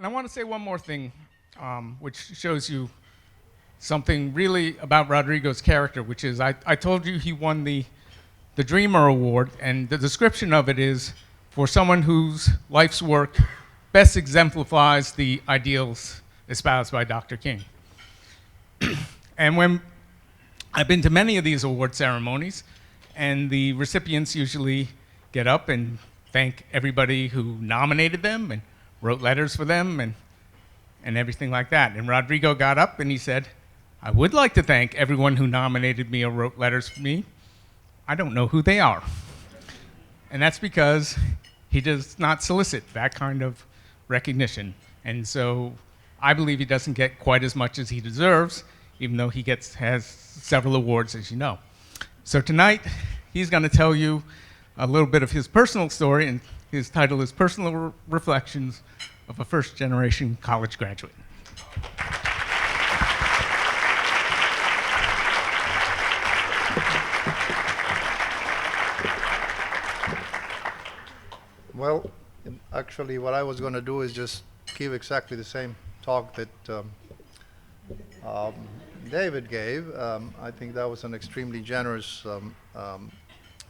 And I want to say one more thing, which shows you something really about Rodrigo's character, which is I told you he won the Dreamer Award, and the description of it is for someone whose life's work best exemplifies the ideals espoused by Dr. King. And when I've been to many of these award ceremonies, and the recipients usually get up and thank everybody who nominated them and wrote letters for them and everything like that. And Rodrigo got up and he said, I would like to thank everyone who nominated me or wrote letters for me. I don't know who they are. And that's because he does not solicit that kind of recognition. And so I believe he doesn't get quite as much as he deserves, even though he has several awards, as you know. So tonight, he's going to tell you a little bit of his personal story, and his title is Personal Reflections of a First-Generation College Graduate. Well, actually, what I was going to do is just give exactly the same talk that David gave. I think that was an extremely generous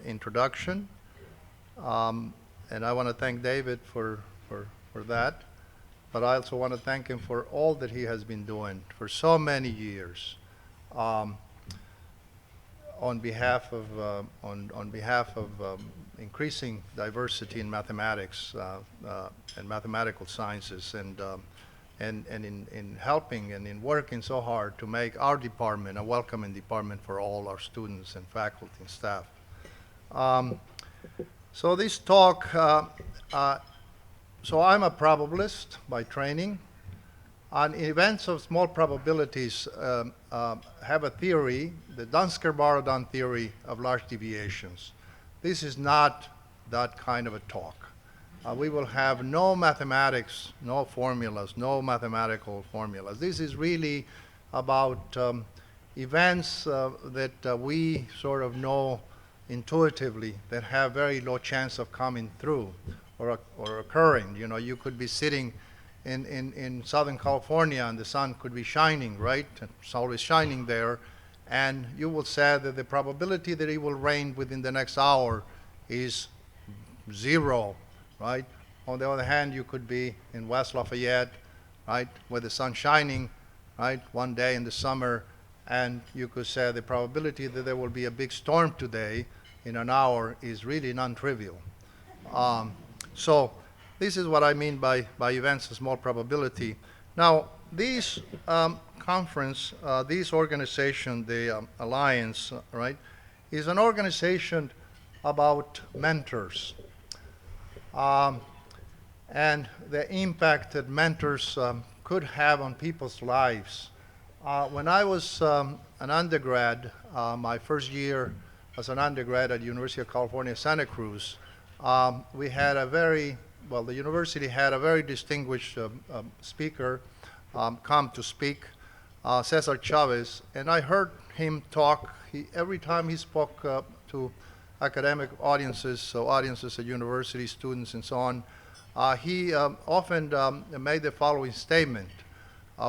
introduction. And I want to thank David for that. But I also want to thank him for all that he has been doing for so many years on behalf of increasing diversity in mathematics and mathematical sciences, and in helping and in working so hard to make our department a welcoming department for all our students and faculty and staff. So this talk, so I'm a probabilist by training. And events of small probabilities have a theory, the Dunsker-Barodon theory of large deviations. This is not that kind of a talk. We will have no mathematics, no formulas, no mathematical formulas. This is really about events that we sort of know intuitively that have very low chance of coming through or occurring. You know, you could be sitting in Southern California and the sun could be shining, right? It's always shining there. And you will say that the probability that it will rain within the next hour is 0, right? On the other hand, you could be in West Lafayette, right, where the sun's shining, right, one day in the summer, and you could say the probability that there will be a big storm today in an hour is really non-trivial. So this is what I mean by events of small probability. Now, these conference, this organization, the Alliance, right, is an organization about mentors and the impact that mentors could have on people's lives. When I was an undergrad, my first year as an undergrad at the University of California, Santa Cruz, we had a very, well, the university had a very distinguished speaker come to speak, Cesar Chavez, and I heard him talk. Every time he spoke to academic audiences, so audiences at university, students, and so on, he often made the following statement.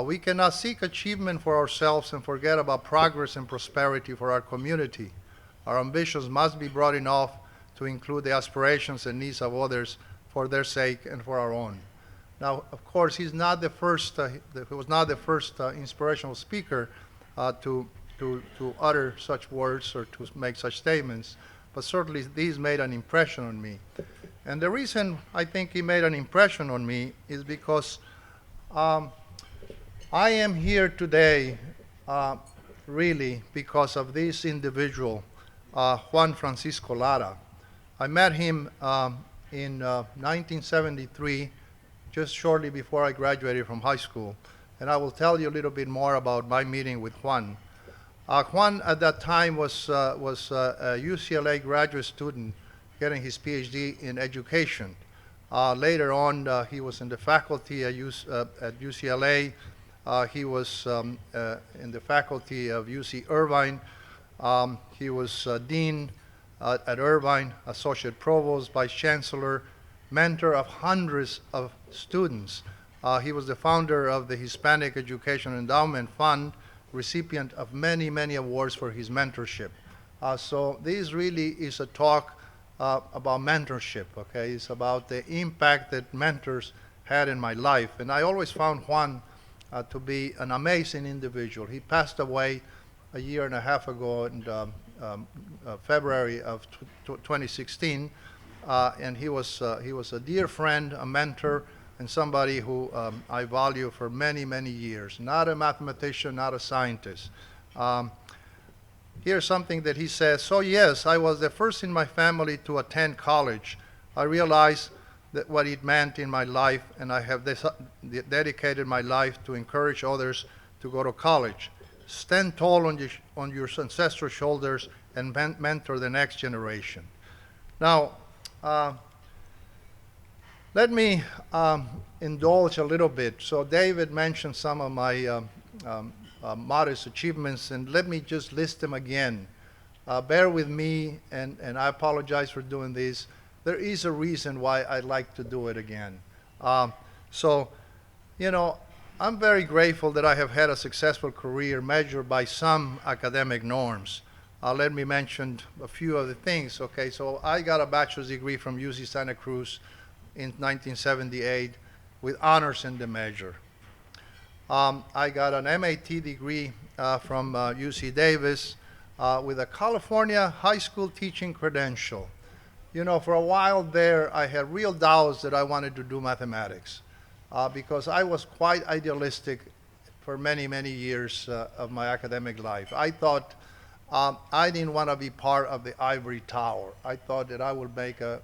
We cannot seek achievement for ourselves and forget about progress and prosperity for our community. Our ambitions must be broad enough to include the aspirations and needs of others for their sake and for our own. Now, of course, he's not the first. He was not the first inspirational speaker to utter such words or to make such statements, but certainly these made an impression on me. And the reason I think he made an impression on me is because I am here today really because of this individual, Juan Francisco Lara. I met him in 1973, just shortly before I graduated from high school. And I will tell you a little bit more about my meeting with Juan. Juan at that time was a UCLA graduate student getting his PhD in education. Later on, he was in the faculty at UCLA. He was in the faculty of UC Irvine. He was dean at Irvine, associate provost, vice chancellor, mentor of hundreds of students. He was the founder of the Hispanic Education Endowment Fund, recipient of many, many awards for his mentorship. So this really is a talk about mentorship, okay? It's about the impact that mentors had in my life. And I always found Juan to be an amazing individual. He passed away a year and a half ago in February of 2016, and he was a dear friend, a mentor, and somebody who I value for many, many years. Not a mathematician, not a scientist. Here's something that he says. So yes, I was the first in my family to attend college. I realized that what it meant in my life, and I have dedicated my life to encourage others to go to college. Stand tall on your ancestral shoulders and mentor the next generation. Now, let me indulge a little bit. So David mentioned some of my modest achievements, and let me just list them again. Bear with me, and I apologize for doing this. There is a reason why I'd like to do it again. So, you know, I'm very grateful that I have had a successful career measured by some academic norms. Let me mention a few of the things. Okay, so I got a bachelor's degree from UC Santa Cruz in 1978 with honors in the measure. I got an MAT degree from UC Davis with a California high school teaching credential. You know, for a while there, I had real doubts that I wanted to do mathematics because I was quite idealistic for many, many years of my academic life. I thought I didn't want to be part of the ivory tower. I thought that I would make a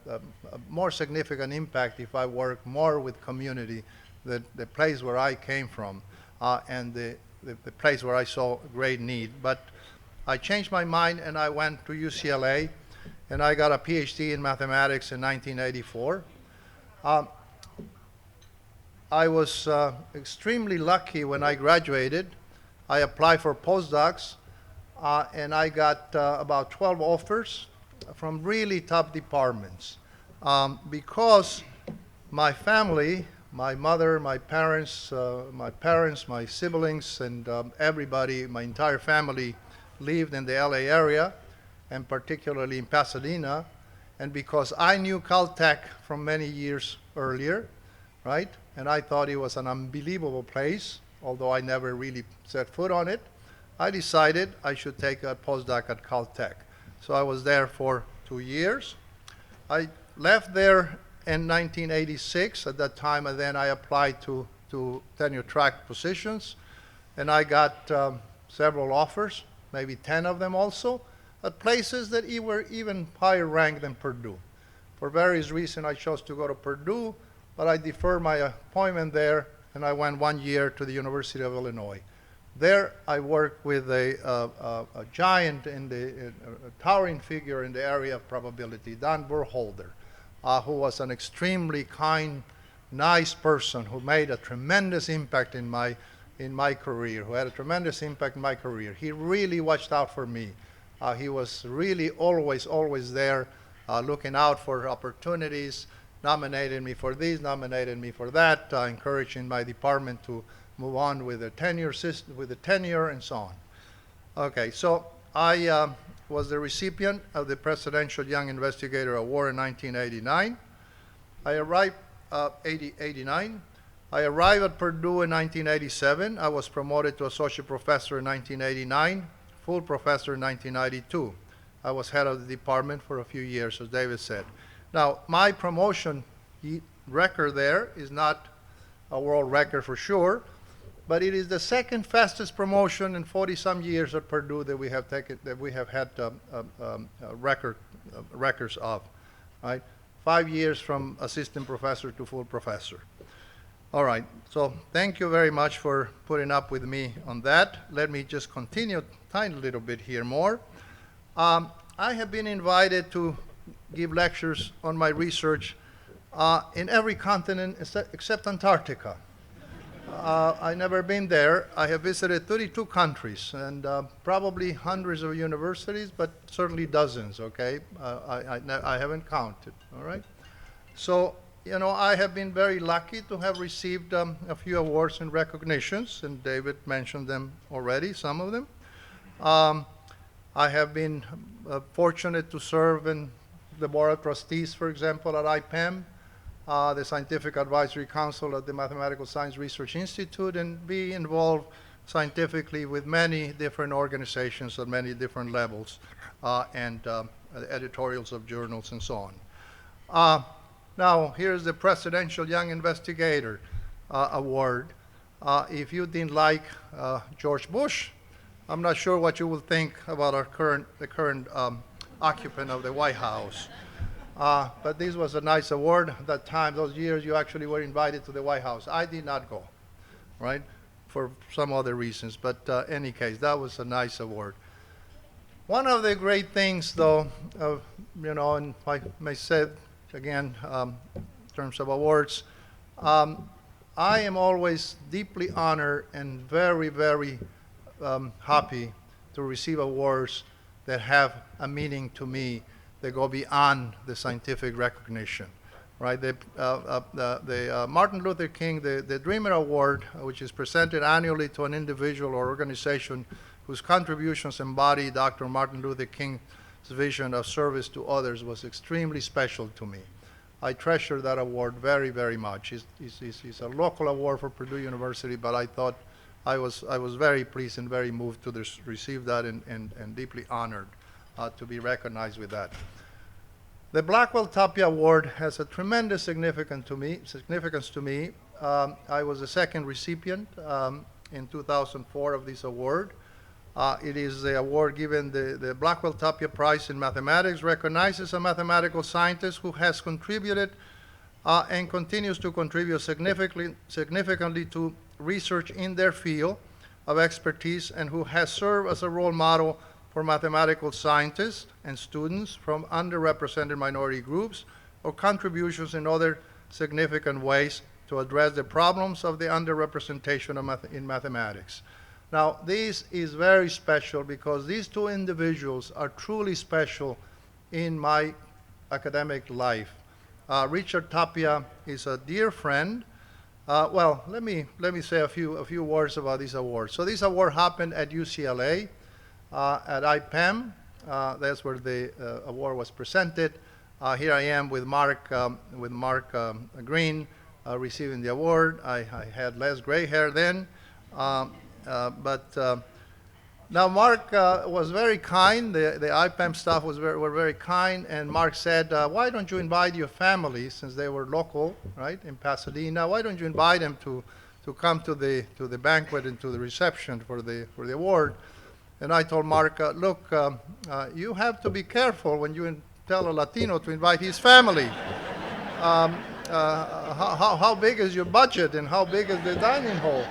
more significant impact if I worked more with community, the place where I came from, and the place where I saw great need. But I changed my mind and I went to UCLA, and I got a PhD in mathematics in 1984. I was extremely lucky when I graduated. I applied for postdocs, and I got about 12 offers from really top departments. Because my family, my mother, my parents, my siblings, and everybody, my entire family lived in the LA area, and particularly in Pasadena, and because I knew Caltech from many years earlier, right? And I thought it was an unbelievable place, although I never really set foot on it. I decided I should take a postdoc at Caltech. So I was there for 2 years. I left there in 1986. At that time, and then I applied to tenure track positions, and I got several offers, maybe 10 of them also, at places that were even higher ranked than Purdue. For various reasons, I chose to go to Purdue, but I deferred my appointment there, and I went 1 year to the University of Illinois. There, I worked with a giant, a towering figure in the area of probability, Dan Burholder, who was an extremely kind, nice person who made a tremendous impact in my career, who had a tremendous impact in my career. He really watched out for me. He was really always there, looking out for opportunities, nominated me for this, nominated me for that, encouraging my department to move on with the tenure system, with the tenure and so on. Okay, so I was the recipient of the Presidential Young Investigator Award in 1989. I arrived at Purdue in 1987. I was promoted to associate professor in 1989, full professor in 1992. I was head of the department for a few years, as David said. Now, my promotion record there is not a world record for sure, but it is the second fastest promotion in 40-some years at Purdue that we have taken, that we have had records of, right? 5 years from assistant professor to full professor. All right, so thank you very much for putting up with me on that. Let me just continue a tiny little bit here more. I have been invited to give lectures on my research in every continent except Antarctica. I've never been there. I have visited 32 countries and probably hundreds of universities, but certainly dozens, okay? I haven't counted, all right? So, you know, I have been very lucky to have received a few awards and recognitions, and David mentioned them already, some of them. Um, I have been fortunate to serve in the Board of Trustees, for example, at IPEM, the Scientific Advisory Council at the Mathematical Science Research Institute, and be involved scientifically with many different organizations at many different levels, and editorials of journals and so on. Now, here's the Presidential Young Investigator Award. If you didn't like George Bush, I'm not sure what you will think about the current occupant of the White House. But this was a nice award. At that time, those years, you actually were invited to the White House. I did not go, right, for some other reasons. But any case, that was a nice award. One of the great things, though, you know, and if I may say it again, in terms of awards, I am always deeply honored and very, very happy to receive awards that have a meaning to me that go beyond the scientific recognition, right? The Martin Luther King, the Dreamer Award, which is presented annually to an individual or organization whose contributions embody Dr. Martin Luther King's vision of service to others, was extremely special to me. I treasure that award very, very much. It's a local award for Purdue University, but I thought I was very pleased and very moved to receive that, and deeply honored to be recognized with that. The Blackwell Tapia Award has a tremendous significance to me. I was the second recipient in 2004 of this award. It is the award given, the Blackwell Tapia Prize in Mathematics recognizes a mathematical scientist who has contributed and continues to contribute significantly to research in their field of expertise, and who has served as a role model for mathematical scientists and students from underrepresented minority groups, or contributions in other significant ways to address the problems of the underrepresentation in mathematics. Now, this is very special because these two individuals are truly special in my academic life. Richard Tapia is a dear friend. Well, let me say a few words about this award. So this award happened at UCLA, at IPEM. That's where the award was presented. Here I am with Mark Green receiving the award. I had less gray hair then. But now Mark was very kind. The IPEM staff were very kind, and Mark said, why don't you invite your family, since they were local, right, in Pasadena, why don't you invite them to come to the banquet and to the reception for the award? And I told Mark, look, you have to be careful when you tell a Latino to invite his family. How big is your budget, and how big is the dining hall?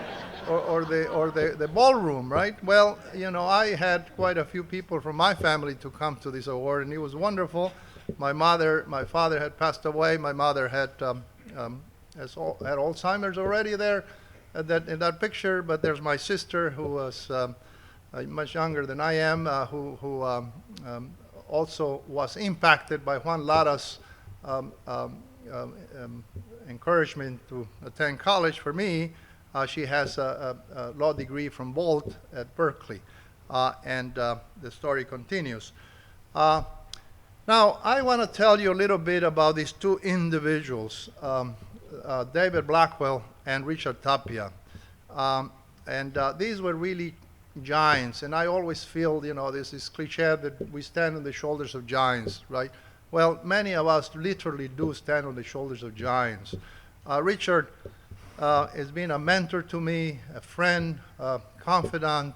Or the ballroom, right? Well, you know, I had quite a few people from my family to come to this award, and it was wonderful. My father had passed away. My mother had Alzheimer's already there in that picture, but there's my sister, who was much younger than I am, who also was impacted by Juan Lara's encouragement to attend college for me. She has a law degree from Bolt at Berkeley, and the story continues. Now, I want to tell you a little bit about these two individuals, David Blackwell and Richard Tapia. These were really giants, and I always feel, you know, this is cliche that we stand on the shoulders of giants, right? Well, many of us literally do stand on the shoulders of giants. Richard has been a mentor to me, a friend, a confidant,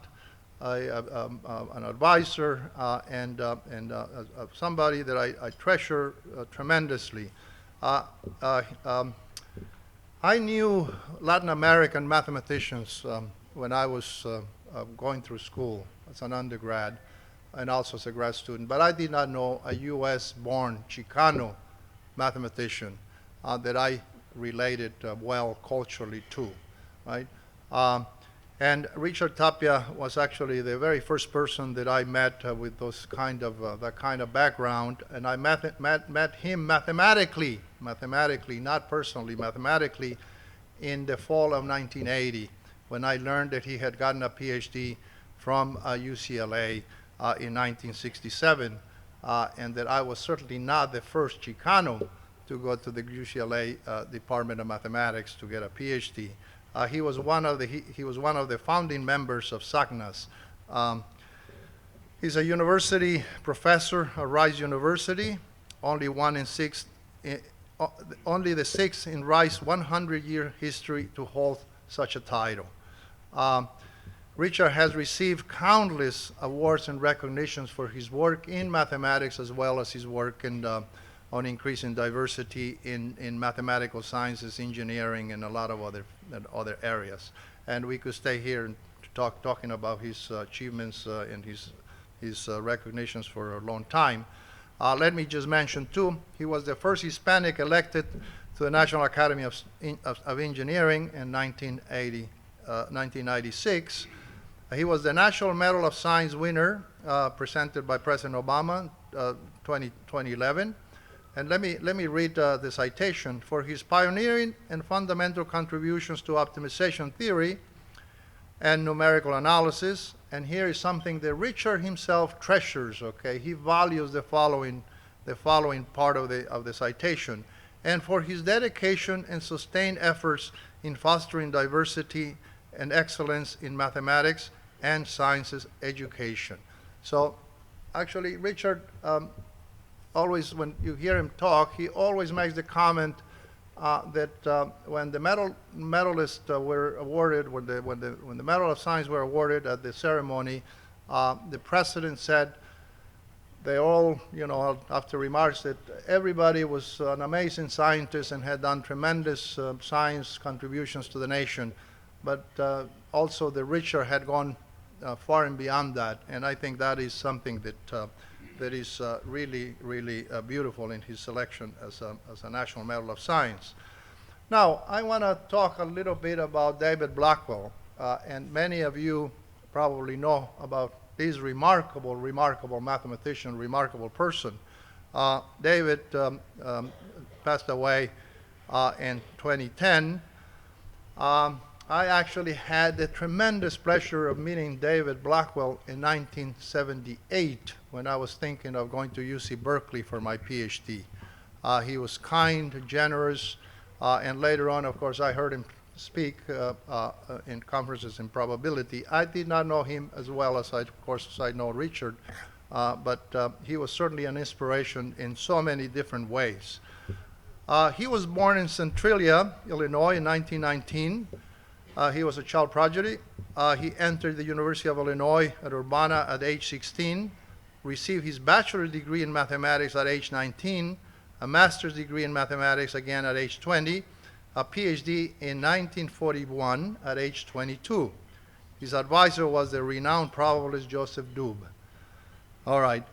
an advisor, and somebody that I treasure tremendously. I knew Latin American mathematicians when I was going through school as an undergrad and also as a grad student, but I did not know a US-born Chicano mathematician that I related well culturally to, right? And Richard Tapia was actually the very first person that I met with that kind of background, and I met him mathematically, not personally, mathematically, in the fall of 1980, when I learned that he had gotten a PhD from UCLA in 1967, and that I was certainly not the first Chicano to go to the UCLA Department of Mathematics to get a PhD. He was one of the founding members of SACNAS. He's a university professor at Rice University, only the sixth in Rice 100-year history to hold such a title. Richard has received countless awards and recognitions for his work in mathematics, as well as his work on increasing diversity in mathematical sciences, engineering, and a lot of other areas. And we could stay here and talking about his achievements and his recognitions for a long time. Let me just mention too, he was the first Hispanic elected to the National Academy of Engineering in 1996. He was the National Medal of Science winner presented by President Obama 2011. And let me read the citation. For his pioneering and fundamental contributions to optimization theory and numerical analysis, and here is something that Richard himself treasures, okay? He values the following part of the citation. And for his dedication and sustained efforts in fostering diversity and excellence in mathematics and sciences education. So actually, Richard, always, when you hear him talk, he always makes the comment that when the medalists were awarded, when the Medal of Science were awarded at the ceremony, the president said they all, after remarks that everybody was an amazing scientist and had done tremendous science contributions to the nation, but also the Richard had gone far and beyond that, and I think that is something that is really, really beautiful in his selection as a National Medal of Science. Now, I want to talk a little bit about David Blackwell, and many of you probably know about this remarkable mathematician, remarkable person. David passed away in 2010. I actually had the tremendous pleasure of meeting David Blackwell in 1978 when I was thinking of going to UC Berkeley for my PhD. He was kind, generous, and later on, of course, I heard him speak in conferences in probability. I did not know him as well as I know Richard, but he was certainly an inspiration in so many different ways. He was born in Centralia, Illinois in 1919. He was a child prodigy. He entered the University of Illinois at Urbana at age 16, received his bachelor's degree in mathematics at age 19, a master's degree in mathematics again at age 20, a PhD in 1941 at age 22. His advisor was the renowned probabilist Joseph Doob. All right.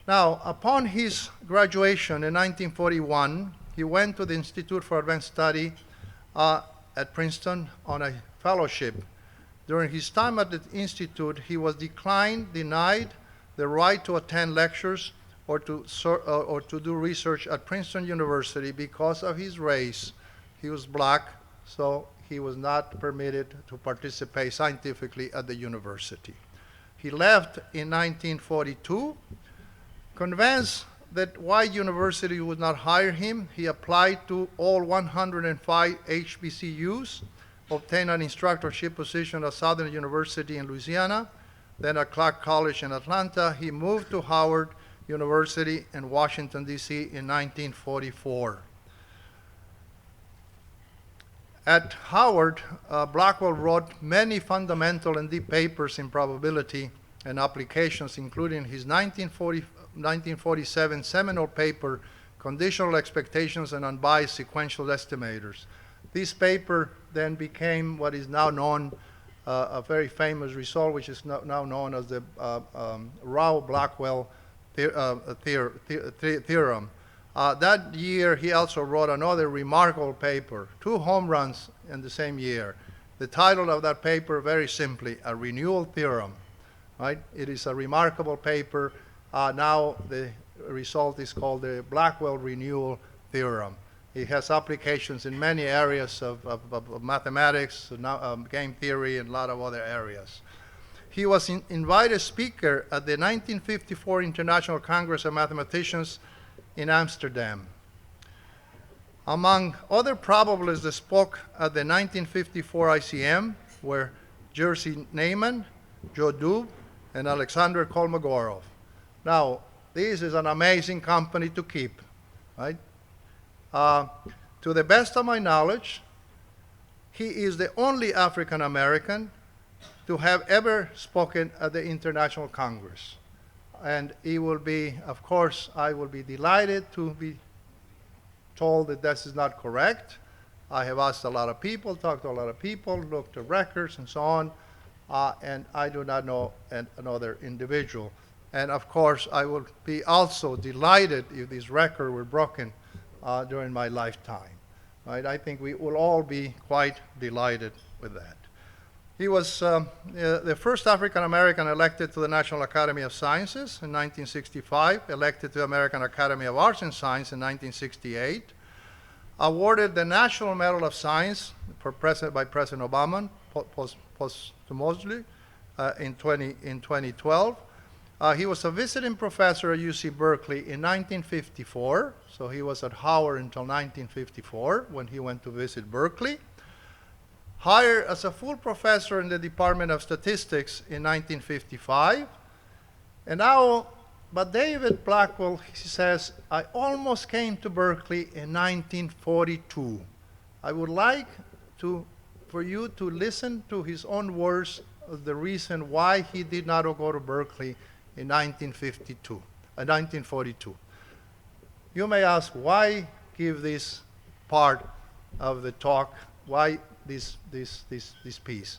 Now, upon his graduation in 1941, he went to the Institute for Advanced Study at Princeton on a fellowship. During his time at the institute, he was denied the right to attend lectures or to do research at Princeton University because of his race. He was black, so he was not permitted to participate scientifically at the university. He left in 1942, convinced that white university would not hire him. He applied to all 105 HBCUs, obtained an instructorship position at Southern University in Louisiana, then at Clark College in Atlanta. He moved to Howard University in Washington, D.C. in 1944. At Howard, Blackwell wrote many fundamental and deep papers in probability and applications, including his 1947 seminal paper, Conditional Expectations and Unbiased Sequential Estimators. This paper then became what is now known, a very famous result, which is now known as the Rao-Blackwell theorem. That year, he also wrote another remarkable paper, 2 home runs in the same year, The title of that paper, very simply, A Renewal Theorem. Right? It is a remarkable paper. Now the result is called the Blackwell Renewal Theorem. It has applications in many areas of mathematics, game theory, and a lot of other areas. He was invited speaker at the 1954 International Congress of Mathematicians in Amsterdam. Among other probabilists that spoke at the 1954 ICM were Jerzy Neyman, Joe Dube, and Alexander Kolmogorov. Now, this is an amazing company to keep, right? To the best of my knowledge, he is the only African American to have ever spoken at the International Congress. And he will be, of course, I will be delighted to be told that this is not correct. I have asked a lot of people, talked to a lot of people, looked at records and so on, and I do not know another individual. And of course, I would be also delighted if this record were broken during my lifetime. Right? I think we will all be quite delighted with that. He was the first African American elected to the National Academy of Sciences in 1965, elected to the American Academy of Arts and Science in 1968, awarded the National Medal of Science by President Obama posthumously in 2012. He was a visiting professor at UC Berkeley in 1954, so he was at Howard until 1954 when he went to visit Berkeley. Hired as a full professor in the Department of Statistics in 1955. And now, but David Blackwell, he says, I almost came to Berkeley in 1942. I would like for you to listen to his own words of the reason why he did not go to Berkeley in 1942. You may ask, why give this part of the talk? Why this piece?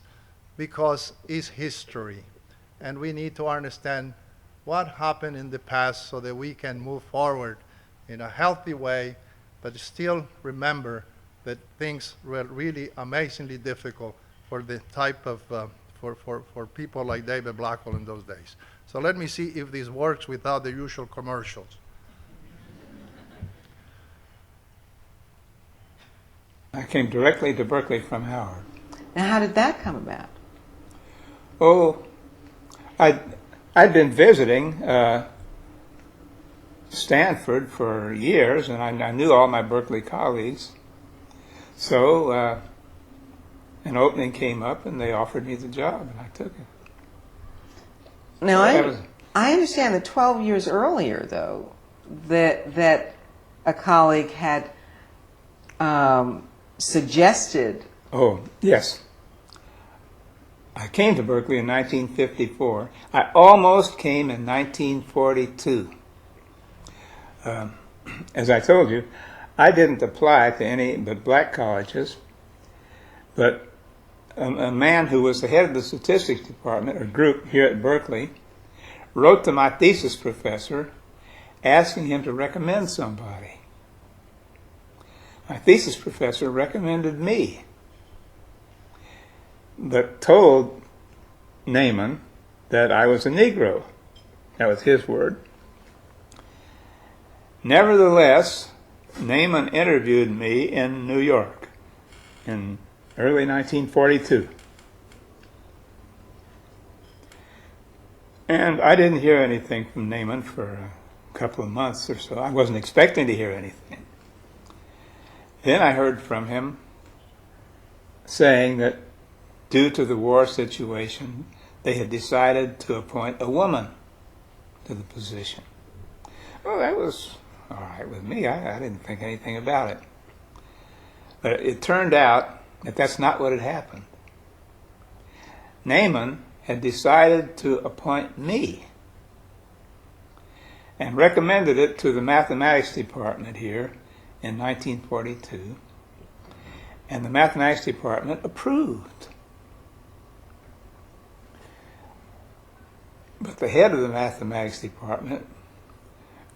Because it's history, and we need to understand what happened in the past so that we can move forward in a healthy way, but still remember that things were really amazingly difficult for the type of for people like David Blackwell in those days. So let me see if this works without the usual commercials. I came directly to Berkeley from Howard. Now, how did that come about? Oh, I'd been visiting Stanford for years, and I knew all my Berkeley colleagues. So an opening came up, and they offered me the job, and I took it. Now, I understand that 12 years earlier, though, that a colleague had suggested. Oh, yes. I came to Berkeley in 1954. I almost came in 1942. As I told you, I didn't apply to any but black colleges, but a man who was the head of the statistics department or group here at Berkeley wrote to my thesis professor asking him to recommend somebody. My thesis professor recommended me, but told Neyman that I was a Negro. That was his word. Nevertheless, Neyman interviewed me in New York in early 1942. And I didn't hear anything from Neyman for a couple of months or so. I wasn't expecting to hear anything. Then I heard from him saying that due to the war situation, they had decided to appoint a woman to the position. Well, that was all right with me. I didn't think anything about it. But it turned out that that's not what had happened. Neyman had decided to appoint me and recommended it to the mathematics department here in 1942, and the mathematics department approved. But the head of the mathematics department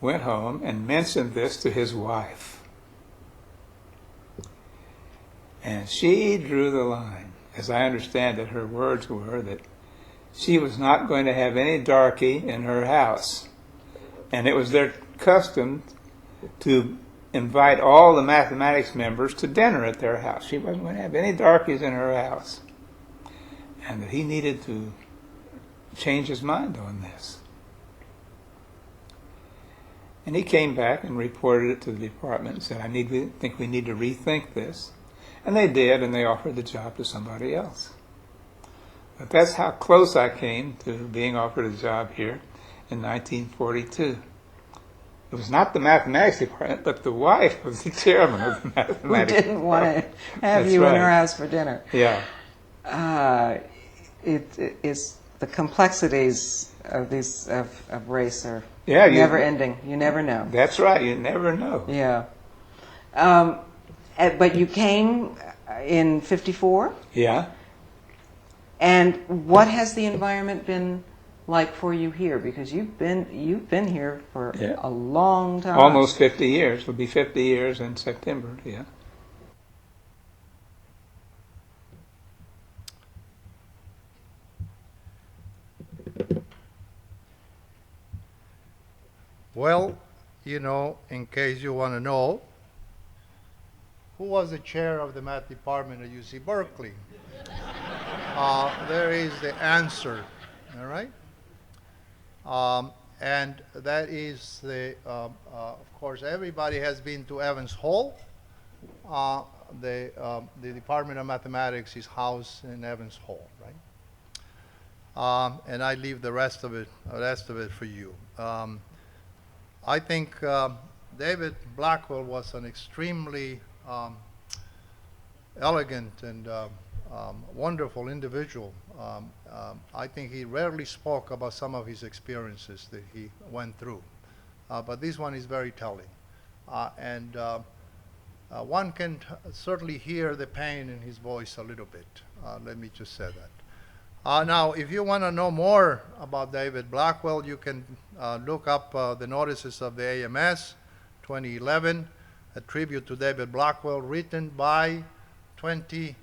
went home and mentioned this to his wife. And she drew the line as I understand it, her words were that she was not going to have any darky in her house. And it was their custom to invite all the mathematics members to dinner at their house. She wasn't going to have any darkies in her house. And that he needed to change his mind on this. And he came back and reported it to the department and said, think we need to rethink this. And they did, and they offered the job to somebody else. But that's how close I came to being offered a job here in 1942. It was not the mathematics department, but the wife of the chairman of the mathematics department. Who didn't want to have That's you in right. her house for dinner. Yeah. It is the complexities of these of race are Yeah, never ending. You never know. That's right. You never know. Yeah. But you came in '54, Yeah. and what has the environment been like for you here? Because you've been here for Yeah. a long time. Almost 50 years. It'll be 50 years in September. Yeah. Well, you know, in case you want to know, who was the chair of the math department at UC Berkeley? There is the answer, all right? And that is of course, everybody has been to Evans Hall. The Department of Mathematics is housed in Evans Hall, right? And I leave the rest of it for you. I think David Blackwell was an extremely elegant and wonderful individual. I think he rarely spoke about some of his experiences that he went through, but this one is very telling. And one can certainly hear the pain in his voice a little bit. Let me just say that. Now, if you want to know more about David Blackwell, you can look up the notices of the AMS 2011, a tribute to David Blackwell written by 20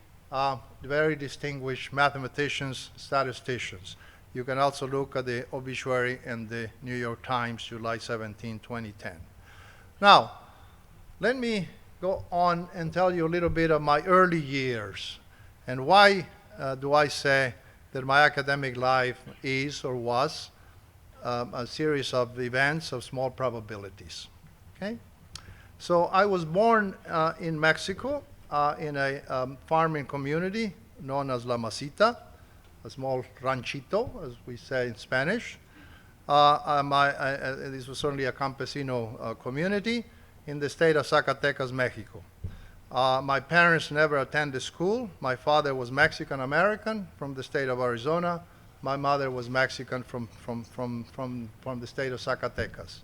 very distinguished mathematicians, statisticians. You can also look at the obituary in the New York Times, July 17, 2010. Now, let me go on and tell you a little bit of my early years and why do I say that my academic life is or was a series of events of small probabilities. Okay? So I was born in Mexico in a farming community known as La Masita, a small ranchito, as we say in Spanish. This was certainly a campesino community in the state of Zacatecas, Mexico. My parents never attended school. My father was Mexican-American from the state of Arizona. My mother was Mexican from the state of Zacatecas.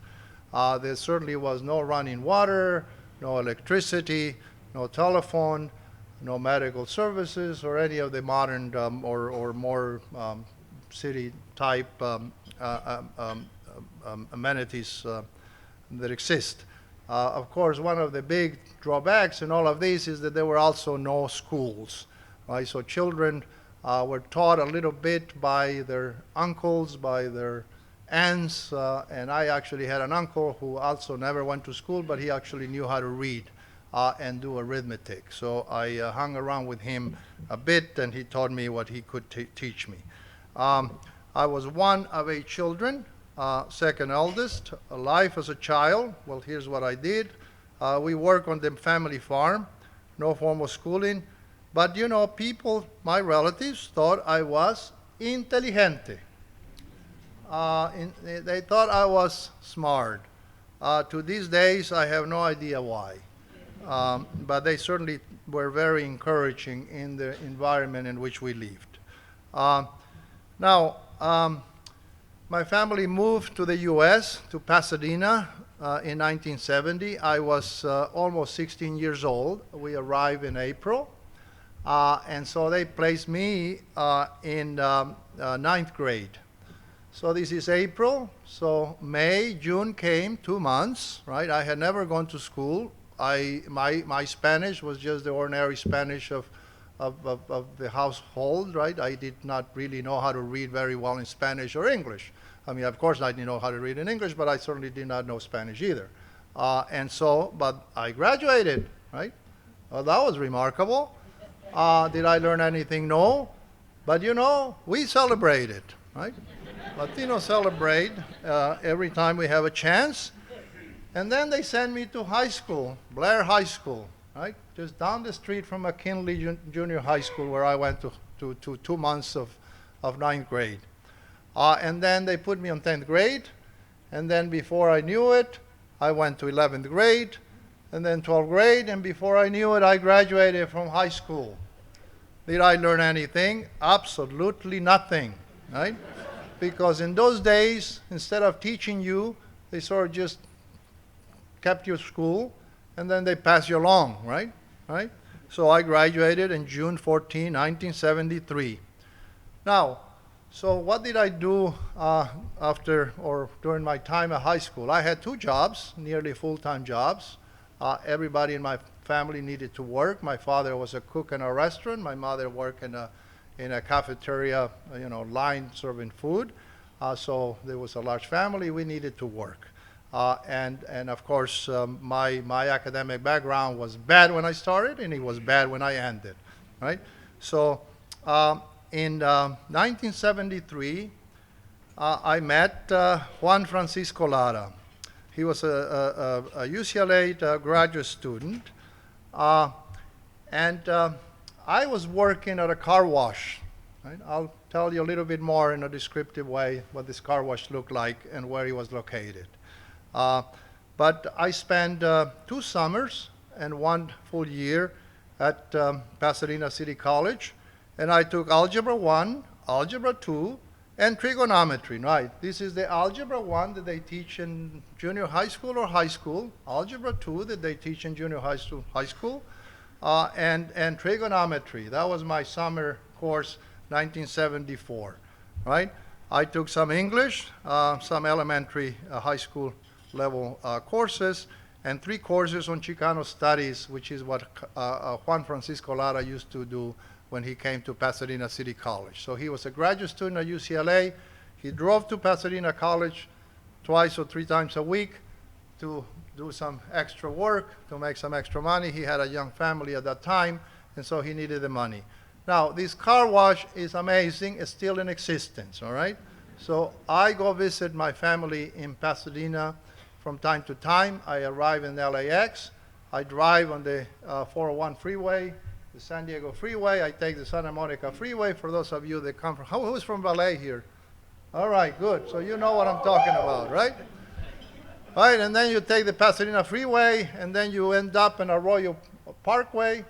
There certainly was no running water, no electricity, no telephone, no medical services, or any of the modern or more city-type amenities that exist. Of course, one of the big drawbacks in all of this is that there were also no schools, right? So children were taught a little bit by their uncles, by their aunts, and I actually had an uncle who also never went to school, but he actually knew how to read and do arithmetic. So I hung around with him a bit, and he taught me what he could teach me. I was one of 8 children. Second eldest, life as a child. Well, here's what I did. We worked on the family farm, no formal schooling. But you know, people, my relatives, thought I was inteligente. They thought I was smart. To these days, I have no idea why. But they certainly were very encouraging in the environment in which we lived. Now, my family moved to the U.S., to Pasadena, in 1970. I was almost 16 years old. We arrived in April. And so they placed me in 9th grade. So this is April. So May, June came, 2 months, right? I had never gone to school. My Spanish was just the ordinary Spanish of of the household, right? I did not really know how to read very well in Spanish or English. I mean, of course, I didn't know how to read in English, but I certainly did not know Spanish either. But I graduated, right? Well, that was remarkable. Did I learn anything? No. But we celebrated, right? Latinos celebrate every time we have a chance. And then they sent me to high school, Blair High School, right? Just down the street from McKinley Junior High School, where I went to 2 months of ninth grade. And then they put me on 10th grade. And then before I knew it, I went to 11th grade, and then 12th grade. And before I knew it, I graduated from high school. Did I learn anything? Absolutely nothing, right? Because in those days, instead of teaching you, they sort of just kept you at school, and then they pass you along, right? Right? So I graduated in June 14, 1973. Now, so what did I do after or during my time at high school? I had 2 jobs, nearly full-time jobs. Everybody in my family needed to work. My father was a cook in a restaurant. My mother worked in a cafeteria, line serving food. So there was a large family. We needed to work. And of course, my academic background was bad when I started, and it was bad when I ended, right? So in 1973, I met Juan Francisco Lara. He was a UCLA graduate student, and I was working at a car wash. Right? I'll tell you a little bit more in a descriptive way what this car wash looked like and where it was located. But I spent 2 summers and 1 full year at Pasadena City College, and I took Algebra 1, Algebra 2, and trigonometry, right? This is the Algebra 1 that they teach in junior high school or high school, Algebra 2 that they teach in junior high school, and trigonometry. That was my summer course, 1974, right? I took some English, some elementary high school level courses, and 3 courses on Chicano studies, which is what Juan Francisco Lara used to do when he came to Pasadena City College. So he was a graduate student at UCLA. He drove to Pasadena College 2 or 3 times a week to do some extra work, to make some extra money. He had a young family at that time, and so he needed the money. Now, this car wash is amazing. It's still in existence, all right? So I go visit my family in Pasadena from time to time. I arrive in LAX. I drive on the 401 freeway, the San Diego freeway. I take the Santa Monica freeway. For those of you that come from, who's from LA here? All right, good. So you know what I'm talking about, right? All right, and then you take the Pasadena freeway, and then you end up in Arroyo Parkway.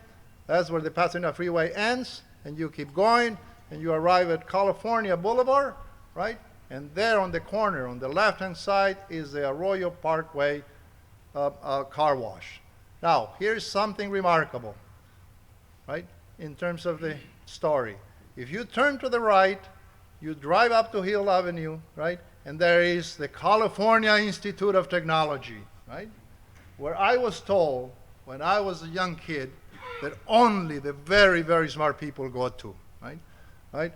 That's where the Pasadena freeway ends, and you keep going, and you arrive at California Boulevard, right? And there on the corner, on the left-hand side, is the Arroyo Parkway car wash. Now, here's something remarkable, right, in terms of the story. If you turn to the right, you drive up to Hill Avenue, right, and there is the California Institute of Technology, right, where I was told when I was a young kid that only the very, very smart people go to, right, right?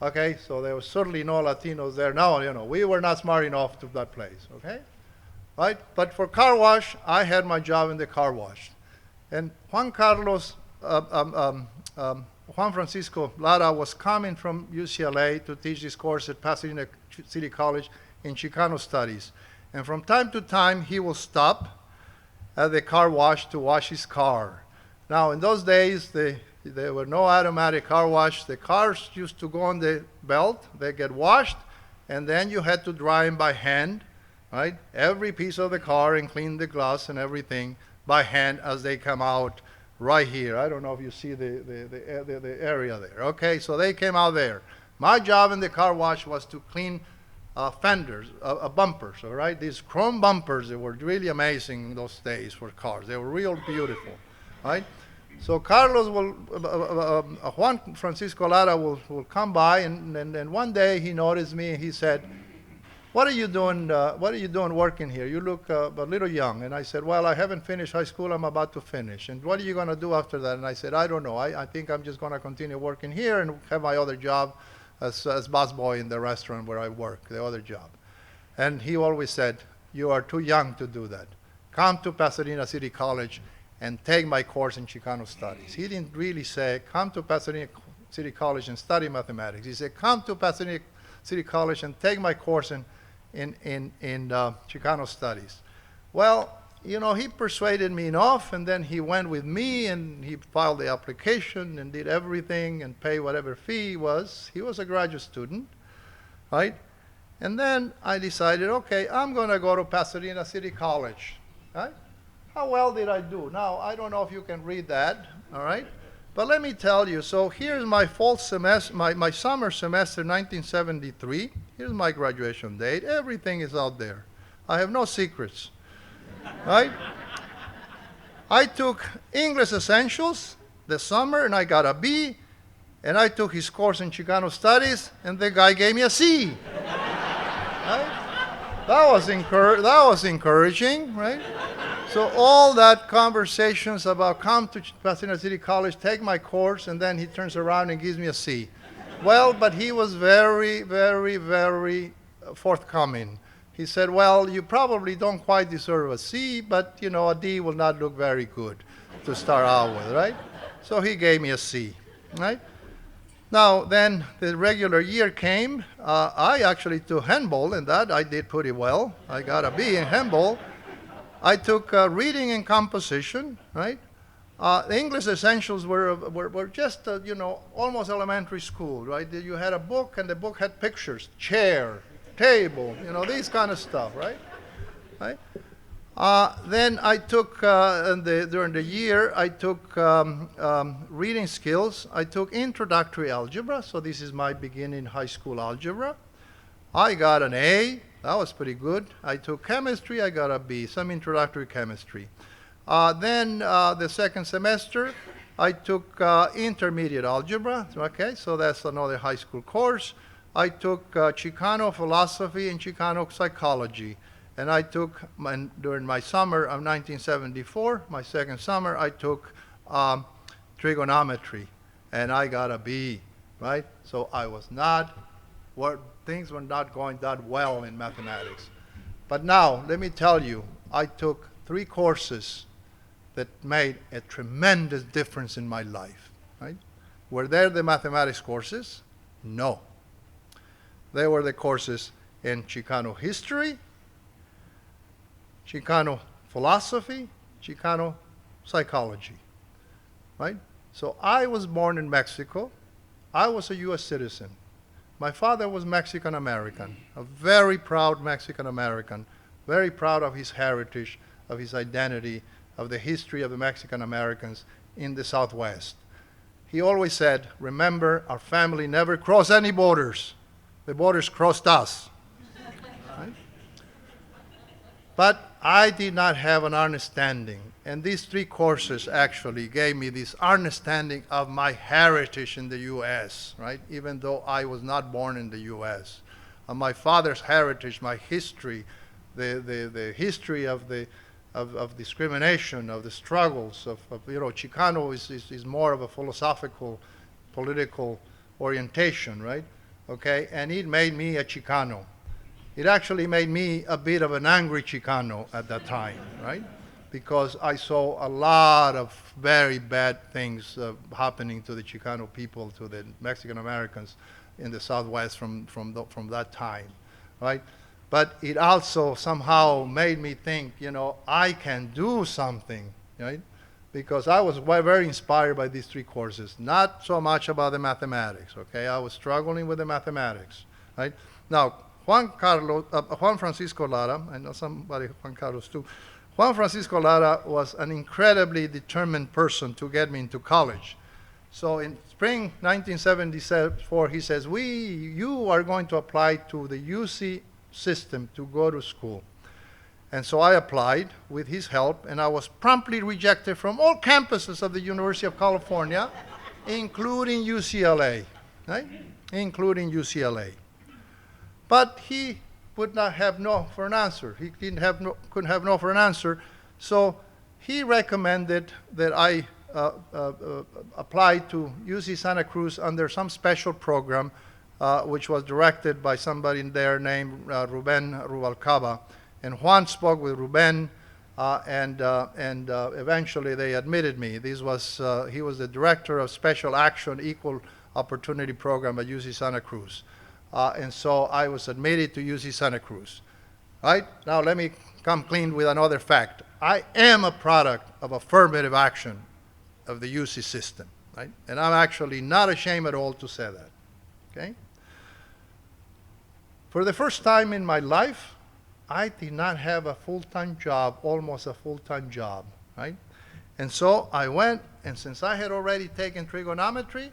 Okay, so there was certainly no Latinos there. No, we were not smart enough to that place, okay? Right? But for car wash, I had my job in the car wash. And Juan Francisco Lara was coming from UCLA to teach this course at Pasadena City College in Chicano Studies. And from time to time, he will stop at the car wash to wash his car. Now, in those days, there were no automatic car wash. The cars used to go on the belt. They get washed, and then you had to dry them by hand, right? Every piece of the car and clean the glass and everything by hand as they come out right here. I don't know if you see the area there. Okay, so they came out there. My job in the car wash was to clean fenders, bumpers, all right? These chrome bumpers, they were really amazing in those days for cars. They were real beautiful, right? So Juan Francisco Lara will come by, and one day he noticed me, and he said, what are you doing? What are you doing working here? You look a little young. And I said, well, I haven't finished high school. I'm about to finish. And what are you going to do after that? And I said, I don't know. I think I'm just going to continue working here and have my other job as busboy in the restaurant where I work, the other job. And he always said, you are too young to do that. Come to Pasadena City College and take my course in Chicano studies. He didn't really say, come to Pasadena City College and study mathematics. He said, come to Pasadena City College and take my course in Chicano studies. Well, you know, he persuaded me enough, and then he went with me, and he filed the application and did everything and paid whatever fee was. He was a graduate student, right? And then I decided, okay, I'm going to go to Pasadena City College, right? How well did I do? Now, I don't know if you can read that, all right? But let me tell you, so here's my fall semester, my summer semester, 1973. Here's my graduation date. Everything is out there. I have no secrets, right? I took English Essentials this summer, and I got a B, and I took his course in Chicano Studies, and the guy gave me a C. Right? That was encouraging, right? So all that conversations about come to Pasadena City College, take my course, and then he turns around and gives me a C. Well, but he was very, very, very forthcoming. He said, well, you probably don't quite deserve a C, but, you know, a D will not look very good to start out with, right? So he gave me a C, right? Now, then the regular year came. I actually took handball, and that I did pretty well. I got a B in handball. I took reading and composition, right? The English Essentials were just, you know, almost elementary school, right? You had a book, and the book had pictures, chair, table, you know, these kind of stuff, right? Right? Then I took, during the year, I took reading skills. I took introductory algebra, so this is my beginning high school algebra. I got an A. That was pretty good. I took chemistry. I got a B, some introductory chemistry. Then the second semester, I took intermediate algebra. Okay, so that's another high school course. I took Chicano philosophy and Chicano psychology. And I took, during my summer of 1974, my second summer, I took trigonometry. And I got a B, right? So I was not, things were not going that well in mathematics. But now, let me tell you, I took 3 courses that made a tremendous difference in my life, right? Were there the mathematics courses? No. They were the courses in Chicano history, Chicano philosophy, Chicano psychology, right? So I was born in Mexico. I was a U.S. citizen. My father was Mexican-American, a very proud Mexican-American, very proud of his heritage, of his identity, of the history of the Mexican-Americans in the Southwest. He always said, remember, our family never crossed any borders. The borders crossed us. Right? But I did not have an understanding, and these 3 courses actually gave me this understanding of my heritage in the U.S., right? Even though I was not born in the U.S. My father's heritage, my history, the history of discrimination, of the struggles, of you know, Chicano is more of a philosophical, political orientation, right? Okay, and it made me a Chicano. It actually made me a bit of an angry Chicano at that time, right? Because I saw a lot of very bad things happening to the Chicano people, to the Mexican Americans in the Southwest from that time, right? But it also somehow made me think, you know, I can do something, right? Because I was very inspired by these 3 courses, not so much about the mathematics, okay? I was struggling with the mathematics, right? Now, Juan Francisco Lara, I know somebody, Juan Carlos too. Juan Francisco Lara was an incredibly determined person to get me into college. So in spring 1974, he says, you are going to apply to the UC system to go to school. And so I applied with his help, and I was promptly rejected from all campuses of the University of California, including UCLA, right? Including UCLA. But he would not have no for an answer. He couldn't have no for an answer. So he recommended that I apply to UC Santa Cruz under some special program, which was directed by somebody in there named Ruben Rubalcaba. And Juan spoke with Ruben, and eventually they admitted me. He was the director of Special Action Equal Opportunity Program at UC Santa Cruz. And so I was admitted to UC Santa Cruz. Right? Now let me come clean with another fact. I am a product of affirmative action of the UC system, right? And I'm actually not ashamed at all to say that, okay? For the first time in my life, I did not have a full-time job, almost a full-time job, right? And so I went, and since I had already taken trigonometry,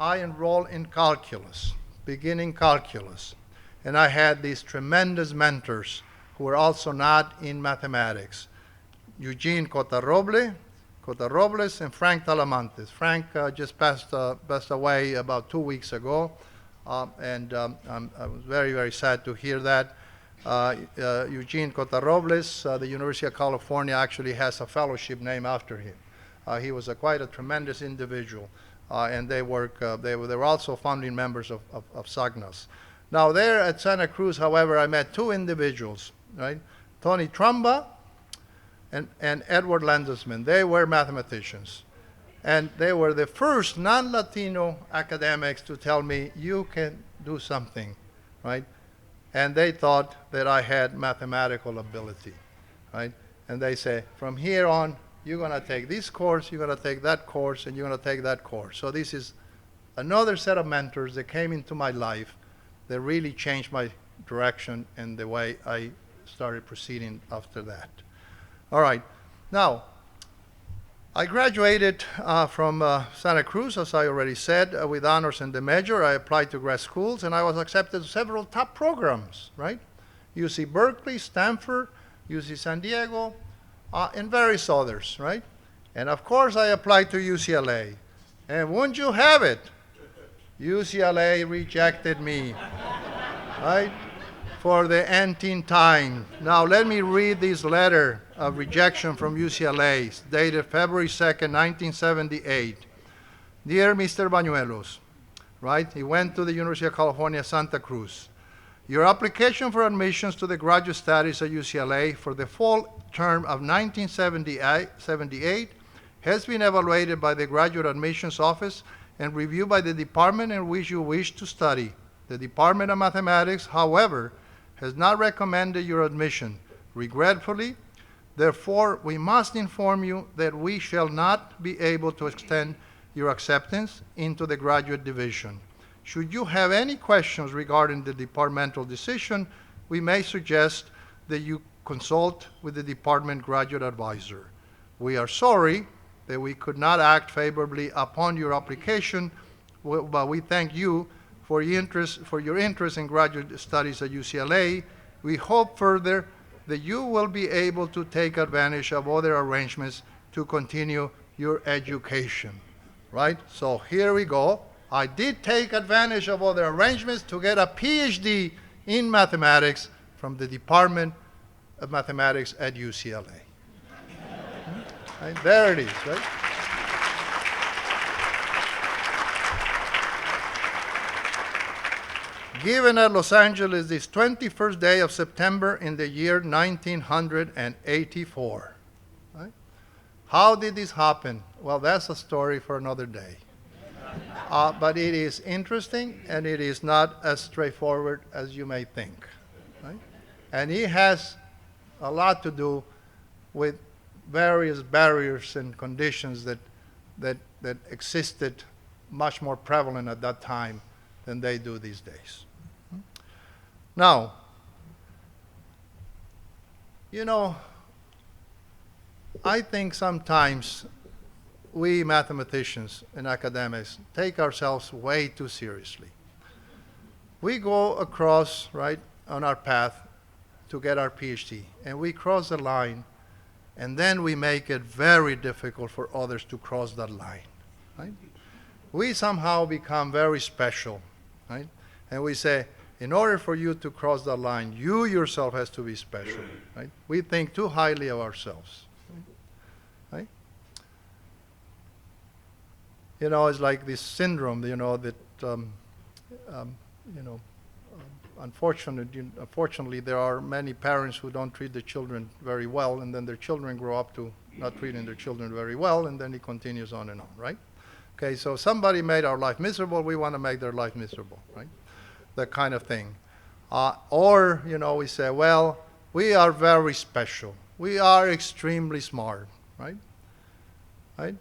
I enrolled in calculus, beginning calculus. And I had these tremendous mentors who were also not in mathematics. Eugene Cotarrobles and Frank Talamantes. Frank just passed away about 2 weeks ago, and I was very, very sad to hear that. Eugene Cotarrobles, the University of California actually has a fellowship named after him. He was quite a tremendous individual, and they were also founding members of SAGNAS. Now there at Santa Cruz, however, I met two individuals, right? Tony Trumba and Edward Landesman. They were mathematicians. And they were the first non-Latino academics to tell me, you can do something, right? And they thought that I had mathematical ability, right? And they say, from here on, you're going to take this course, you're going to take that course, and you're going to take that course. So this is another set of mentors that came into my life that really changed my direction and the way I started proceeding after that. All right. Now, I graduated from Santa Cruz, as I already said, with honors and the major. I applied to grad schools, and I was accepted to several top programs, right? UC Berkeley, Stanford, UC San Diego, and various others, right? And of course, I applied to UCLA. And wouldn't you have it? UCLA rejected me, right? For the nth time. Now let me read this letter of rejection from UCLA, dated February 2nd, 1978. Dear Mr. Bañuelos, right? He went to the University of California, Santa Cruz. Your application for admissions to the graduate studies at UCLA for the fall term of 1978 has been evaluated by the Graduate Admissions Office and reviewed by the department in which you wish to study. The Department of Mathematics, however, has not recommended your admission. Regretfully, therefore, we must inform you that we shall not be able to extend your acceptance into the graduate division. Should you have any questions regarding the departmental decision, we may suggest that you consult with the department graduate advisor. We are sorry that we could not act favorably upon your application, but we thank you for your interest in graduate studies at UCLA. We hope further that you will be able to take advantage of other arrangements to continue your education, right? So here we go. I did take advantage of other arrangements to get a PhD in mathematics from the Department of Mathematics at UCLA. Right? There it is, right? Given at Los Angeles this 21st day of September in the year 1984. Right? How did this happen? Well, that's a story for another day. But it is interesting, and it is not as straightforward as you may think. Right? And it has a lot to do with various barriers and conditions that existed much more prevalent at that time than they do these days. Now, you know, I think sometimes we mathematicians and academics take ourselves way too seriously. We go across, right, on our path to get our PhD, and we cross the line, and then we make it very difficult for others to cross that line, right? We somehow become very special, right? And we say, In order for you to cross that line, you yourself has to be special, right? We think too highly of ourselves, right? You know, it's like this syndrome, you know, that, you know, unfortunately, there are many parents who don't treat their children very well, and then their children grow up to not treating their children very well, and then it continues on and on, right? Okay, so somebody made our life miserable, we want to make their life miserable, right? That kind of thing. Or, you know, we say, well, we are very special. We are extremely smart, right? Right?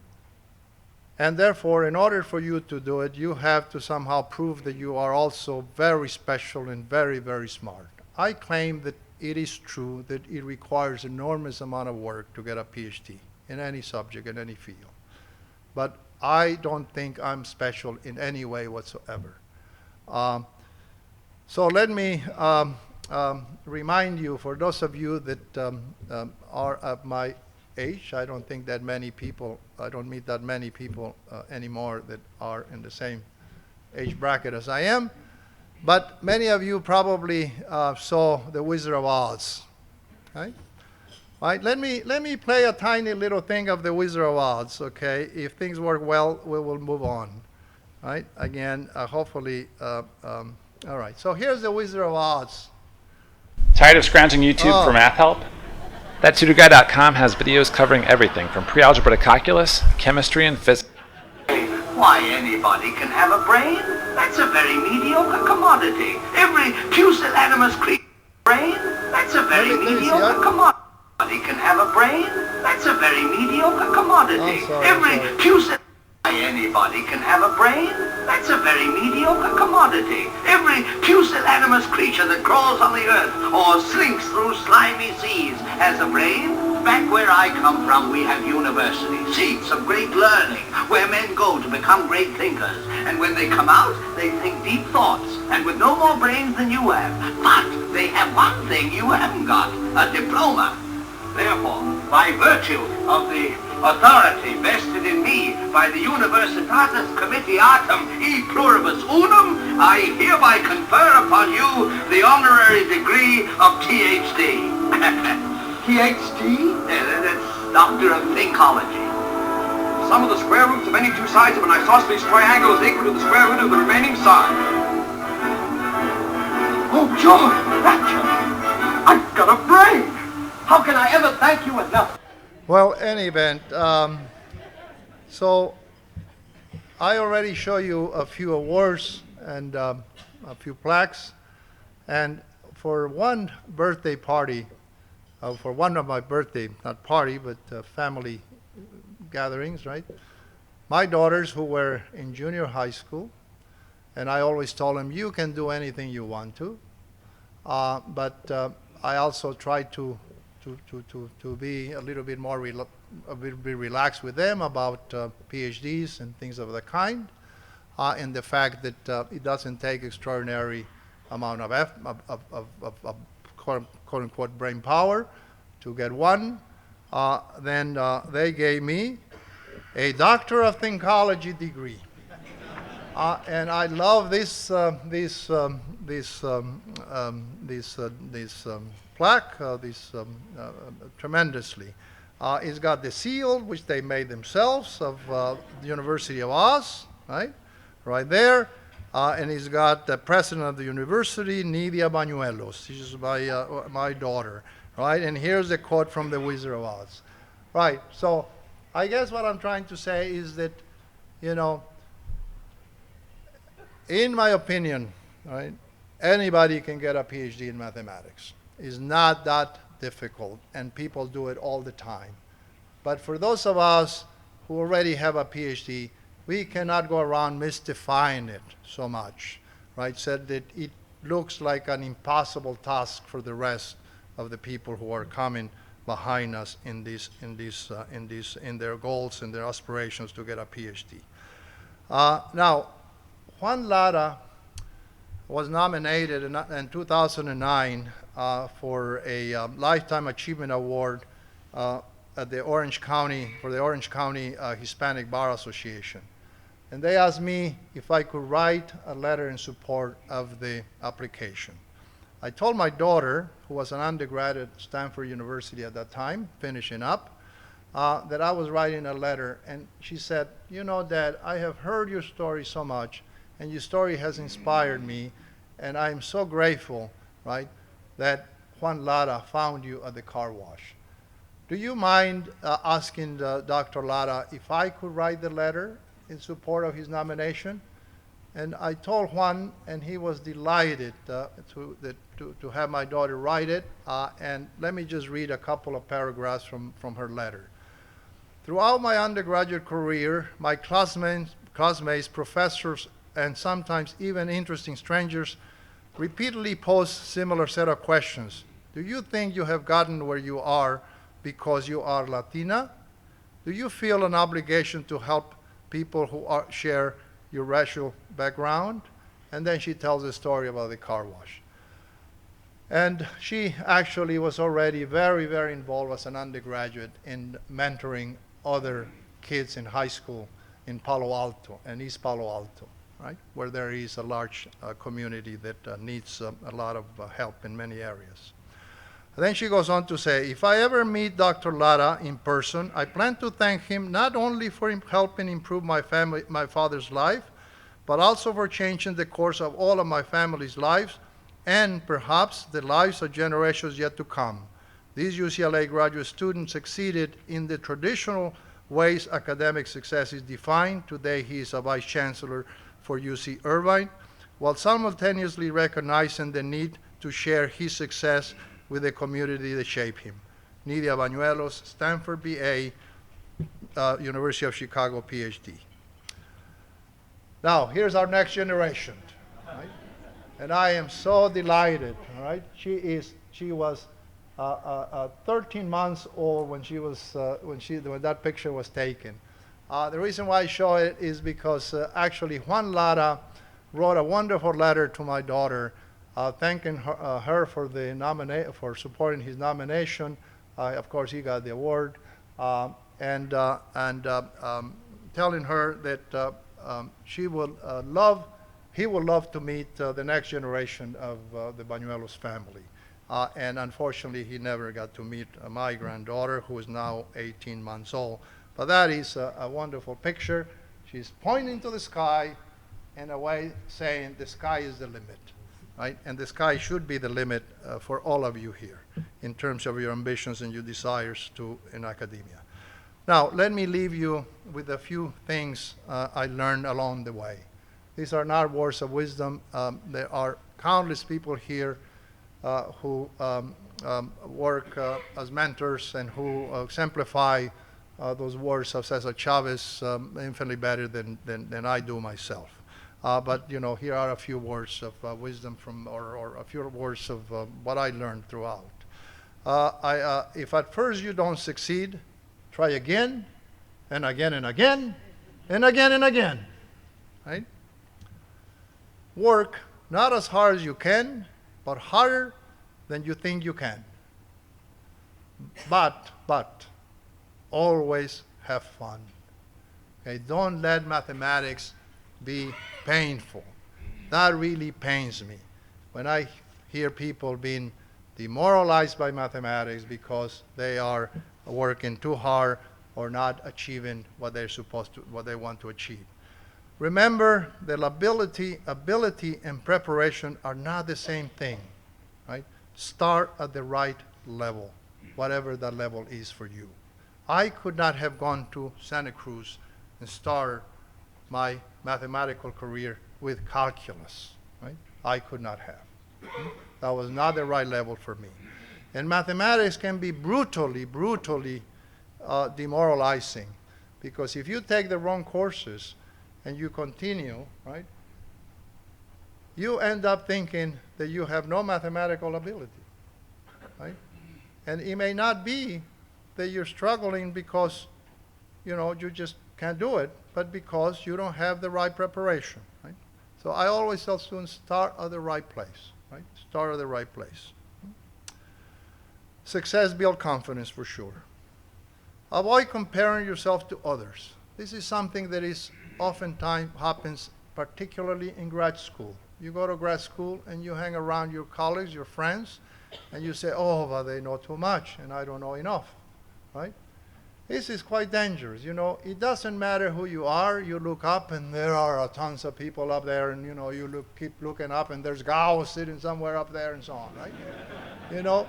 And therefore, in order for you to do it, you have to somehow prove that you are also very special and very, very smart. I claim that it is true that it requires enormous amount of work to get a PhD in any subject, in any field. But I don't think I'm special in any way whatsoever. So let me remind you, for those of you that are of my age, I don't think that many people, I don't meet that many people anymore that are in the same age bracket as I am, but many of you probably saw The Wizard of Oz, right? Right, let me play a tiny little thing of The Wizard of Oz, okay? If things work well, we will move on, right? Again, hopefully, all right, so here's The Wizard of Oz. Tired of scrounging YouTube for math help? ThatTutorGuy.com has videos covering everything from pre-algebra to calculus, chemistry, and physics. Why, anybody can have a brain. That's a very mediocre commodity. Every pusillanimous creature brain. That's a very mediocre commodity. Anybody can have a brain. That's a very mediocre commodity. Every pusillanimous... Anybody can have a brain. That's a very mediocre commodity. Every pusillanimous creature that crawls on the earth or slinks through slimy seas has a brain. Back where I come from, we have universities, seats of great learning, where men go to become great thinkers. And when they come out, they think deep thoughts, and with no more brains than you have. But they have one thing you haven't got, a diploma. Therefore, by virtue of the authority vested in me by the Universitatis Comitiatum e Pluribus Unum, I hereby confer upon you the honorary degree of PhD. PhD? That's Doctor of Thinkology. Sum of the square roots of any two sides of an isosceles triangle is equal to the square root of the remaining side. Oh, George, I've got a brain! How can I ever thank you enough? Well, in any event, so I already show you a few awards and a few plaques, and for one birthday party, for one of my birthday, not party, but family gatherings, right? My daughters who were in junior high school, and I always told them, you can do anything you want to, but I also tried to be a little bit more relaxed with them about PhDs and things of the kind, and the fact that it doesn't take extraordinary amount of quote-unquote brain power to get one. Then they gave me a Doctor of Thinkology degree. And I love this plaque tremendously. It's got the seal, which they made themselves, of the University of Oz, right there. And he's got the president of the university, Rodrigo Bañuelos. She's my daughter, right? And here's a quote from The Wizard of Oz. Right, so I guess what I'm trying to say is that, you know, in my opinion, right, anybody can get a PhD in mathematics. It's not that difficult, and people do it all the time. But for those of us who already have a PhD, we cannot go around mystifying it so much, right? Said that it looks like an impossible task for the rest of the people who are coming behind us in their goals and their aspirations to get a PhD. Now, Juan Lara was nominated in 2009 for a Lifetime Achievement Award at the Orange County, for the Orange County Hispanic Bar Association. and they asked me if I could write a letter in support of the application. I told my daughter, who was an undergrad at Stanford University at that time, finishing up, that I was writing a letter, and she said, you know, Dad, I have heard your story so much, and your story has inspired me, and I'm so grateful, right, that Juan Lara found you at the car wash. Do you mind asking Dr. Lara if I could write the letter in support of his nomination? And I told Juan, and he was delighted to have my daughter write it, and let me just read a couple of paragraphs from her letter. Throughout my undergraduate career, my classmates, professors, and sometimes even interesting strangers repeatedly posed similar set of questions. Do you think you have gotten where you are because you are Latina? Do you feel an obligation to help people who share your racial background? And then she tells a story about the car wash. And she actually was already very, very involved as an undergraduate in mentoring other kids in high school in Palo Alto, and East Palo Alto, right, where there is a large community that needs a lot of help in many areas. And then she goes on to say, if I ever meet Dr. Lara in person, I plan to thank him not only for helping improve my father's life, but also for changing the course of all of my family's lives and perhaps the lives of generations yet to come. These UCLA graduate students succeeded in the traditional ways academic success is defined. Today he is a vice chancellor for UC Irvine, while simultaneously recognizing the need to share his success with the community that shaped him. Rodrigo Bañuelos, Stanford BA, University of Chicago PhD. Now, here's our next generation, right? And I am so delighted, all right? She was 13 months old when when that picture was taken. The reason why I show it is because actually Juan Lara wrote a wonderful letter to my daughter, thanking her for supporting his nomination. Of course, he got the award, and telling her that he would love to meet the next generation of the Bañuelos family. And unfortunately, he never got to meet my granddaughter, who is now 18 months old. But that is a wonderful picture. She's pointing to the sky in a way saying the sky is the limit, right? And the sky should be the limit for all of you here in terms of your ambitions and your desires in academia. Now, let me leave you with a few things I learned along the way. These are not words of wisdom. There are countless people here who work as mentors and who exemplify those words of Cesar Chavez infinitely better than I do myself. But you know, here are a few words of wisdom or a few words of what I learned throughout. If at first you don't succeed, try again, and again, and again, and again, and again, right? Work not as hard as you can, but harder than you think you can. But always have fun. Okay, don't let mathematics be painful. That really pains me when I hear people being demoralized by mathematics because they are working too hard or not achieving what they want to achieve. Remember that ability and preparation are not the same thing, right? Start at the right level, whatever that level is for you. I could not have gone to Santa Cruz and start my mathematical career with calculus, right? I could not have. That was not the right level for me. And mathematics can be brutally demoralizing, because if you take the wrong courses and you continue, right, you end up thinking that you have no mathematical ability, right? And it may not be that you're struggling because, you know, you just can't do it, but because you don't have the right preparation, right? So I always tell students, start at the right place, right? Start at the right place. Success builds confidence for sure. Avoid comparing yourself to others. This is something that is oftentimes happens particularly in grad school. You go to grad school and you hang around your colleagues, your friends, and you say, oh, but they know too much and I don't know enough, right? This is quite dangerous. You know, it doesn't matter who you are. You look up and there are tons of people up there, and you know, keep looking up and there's Gauss sitting somewhere up there and so on, right? You know,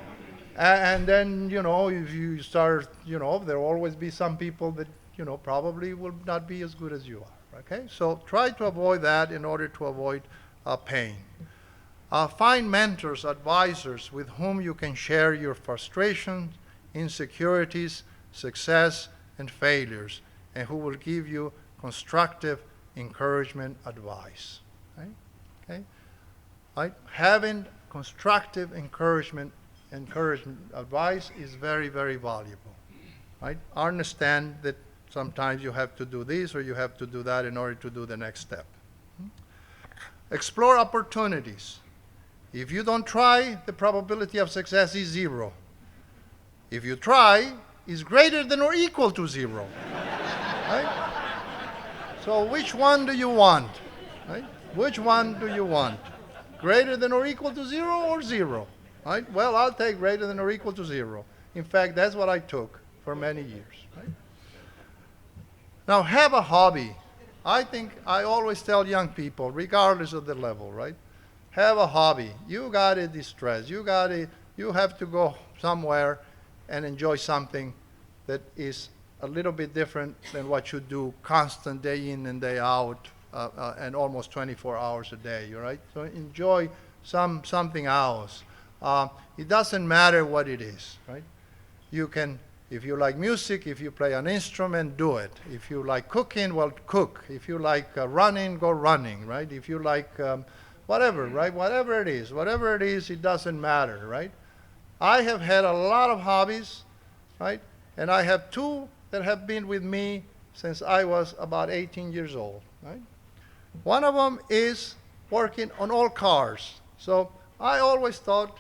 and then, you know, if you start, you know, there'll always be some people that, you know, probably will not be as good as you are, okay? So try to avoid that in order to avoid pain. Find mentors, advisors with whom you can share your frustrations, insecurities, success, and failures, and who will give you constructive encouragement advice. Right? Okay? Right? Having constructive encouragement advice is very, very valuable. Right? Understand that sometimes you have to do this or you have to do that in order to do the next step. Explore opportunities. If you don't try, the probability of success is 0. If you try, it's greater than or equal to 0. Right? So which one do you want? Right? Which one do you want? Greater than or equal to 0 or 0? Right? Well, I'll take greater than or equal to 0. In fact, that's what I took for many years. Right? Now, have a hobby. I think I always tell young people, regardless of the level, right? Have a hobby. You got to distress. You have to go somewhere and enjoy something that is a little bit different than what you do constant day in and day out and almost 24 hours a day, right? So enjoy something else. It doesn't matter what it is, right? You can, if you like music, if you play an instrument, do it. If you like cooking, well, cook. If you like running, go running, right? If you like whatever, right? Whatever it is, it doesn't matter, right? I have had a lot of hobbies, right? And I have 2 that have been with me since I was about 18 years old, right? One of them is working on all cars. So I always thought,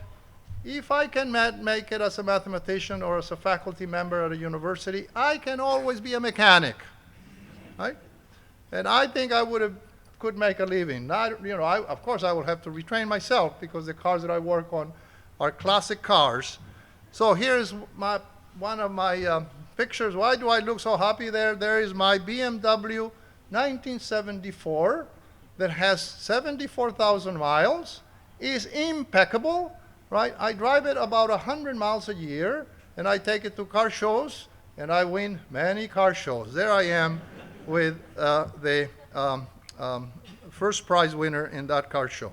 if I can make it as a mathematician or as a faculty member at a university, I can always be a mechanic, right? And I think I could make a living. Not, you know, of course I will have to retrain myself because the cars that I work on are classic cars. So here's one of my pictures. Why do I look so happy there? There is my BMW 1974 that has 74,000 miles, is impeccable, right? I drive it about 100 miles a year, and I take it to car shows, and I win many car shows. There I am with the first prize winner in that car show.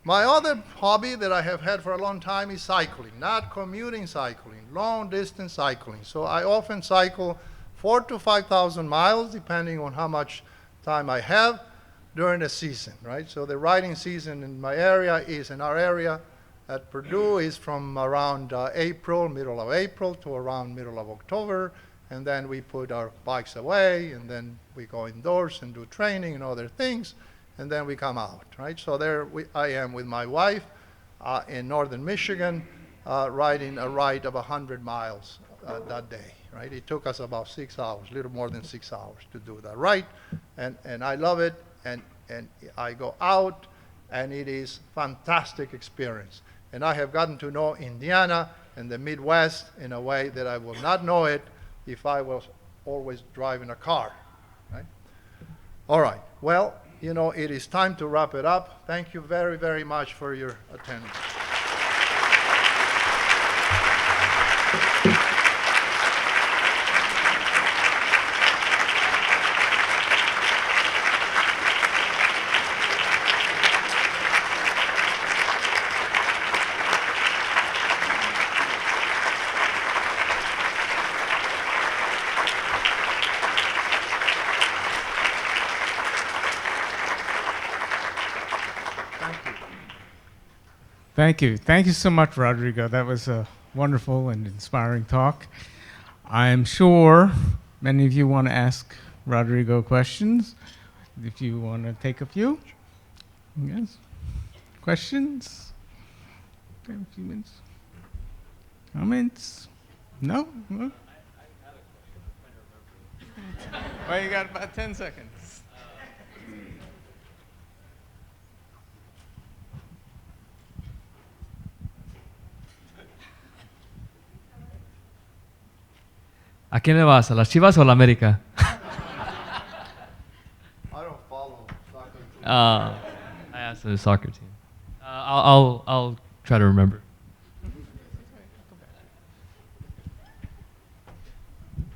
My other hobby that I have had for a long time is cycling, not commuting cycling, long distance cycling. So I often cycle 4,000 to 5,000 miles, depending on how much time I have during the season, right? So the riding season in my area is, in our area at Purdue, is from around April, middle of April to around middle of October. And then we put our bikes away, and then we go indoors and do training and other things. And then we come out, right? So there I am with my wife in northern Michigan, riding a ride of 100 miles that day, right? It took us about 6 hours, a little more than 6 hours to do that ride. And I love it, and I go out, and it is fantastic experience. And I have gotten to know Indiana and the Midwest in a way that I will not know it if I was always driving a car, right? All right, well, you know, it is time to wrap it up. Thank you very, very much for your attendance. Thank you. Thank you so much, Rodrigo. That was a wonderful and inspiring talk. I'm sure many of you want to ask Rodrigo questions. If you want to take a few. Yes. Questions? Okay, a few minutes. Comments? No? No? Well, you got about 10 seconds. ¿A quién le vas? ¿A las Chivas o a la América? I don't follow soccer too I asked the soccer team. I'll try to remember.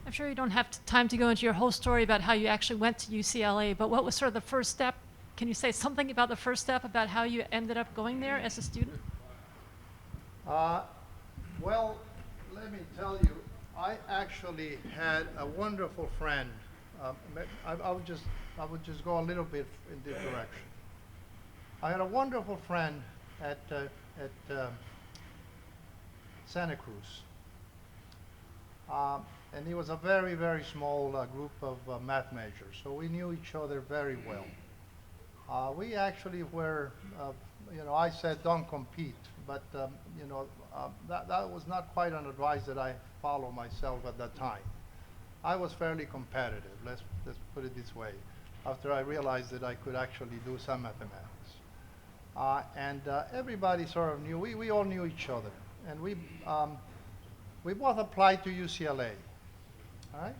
I'm sure you don't have time to go into your whole story about how you actually went to UCLA, but what was sort of the first step? Can you say something about the first step about how you ended up going there as a student? Well, let me tell you, I actually had a wonderful friend. I would just go a little bit in this direction. I had a wonderful friend at Santa Cruz. And he was a very, very small group of math majors, so we knew each other very well. We actually were, I said don't compete, but that was not quite an advice that I followed myself at that time. I was fairly competitive, let's put it this way, after I realized that I could actually do some mathematics. And everybody sort of knew, we all knew each other, and we both applied to UCLA, all right?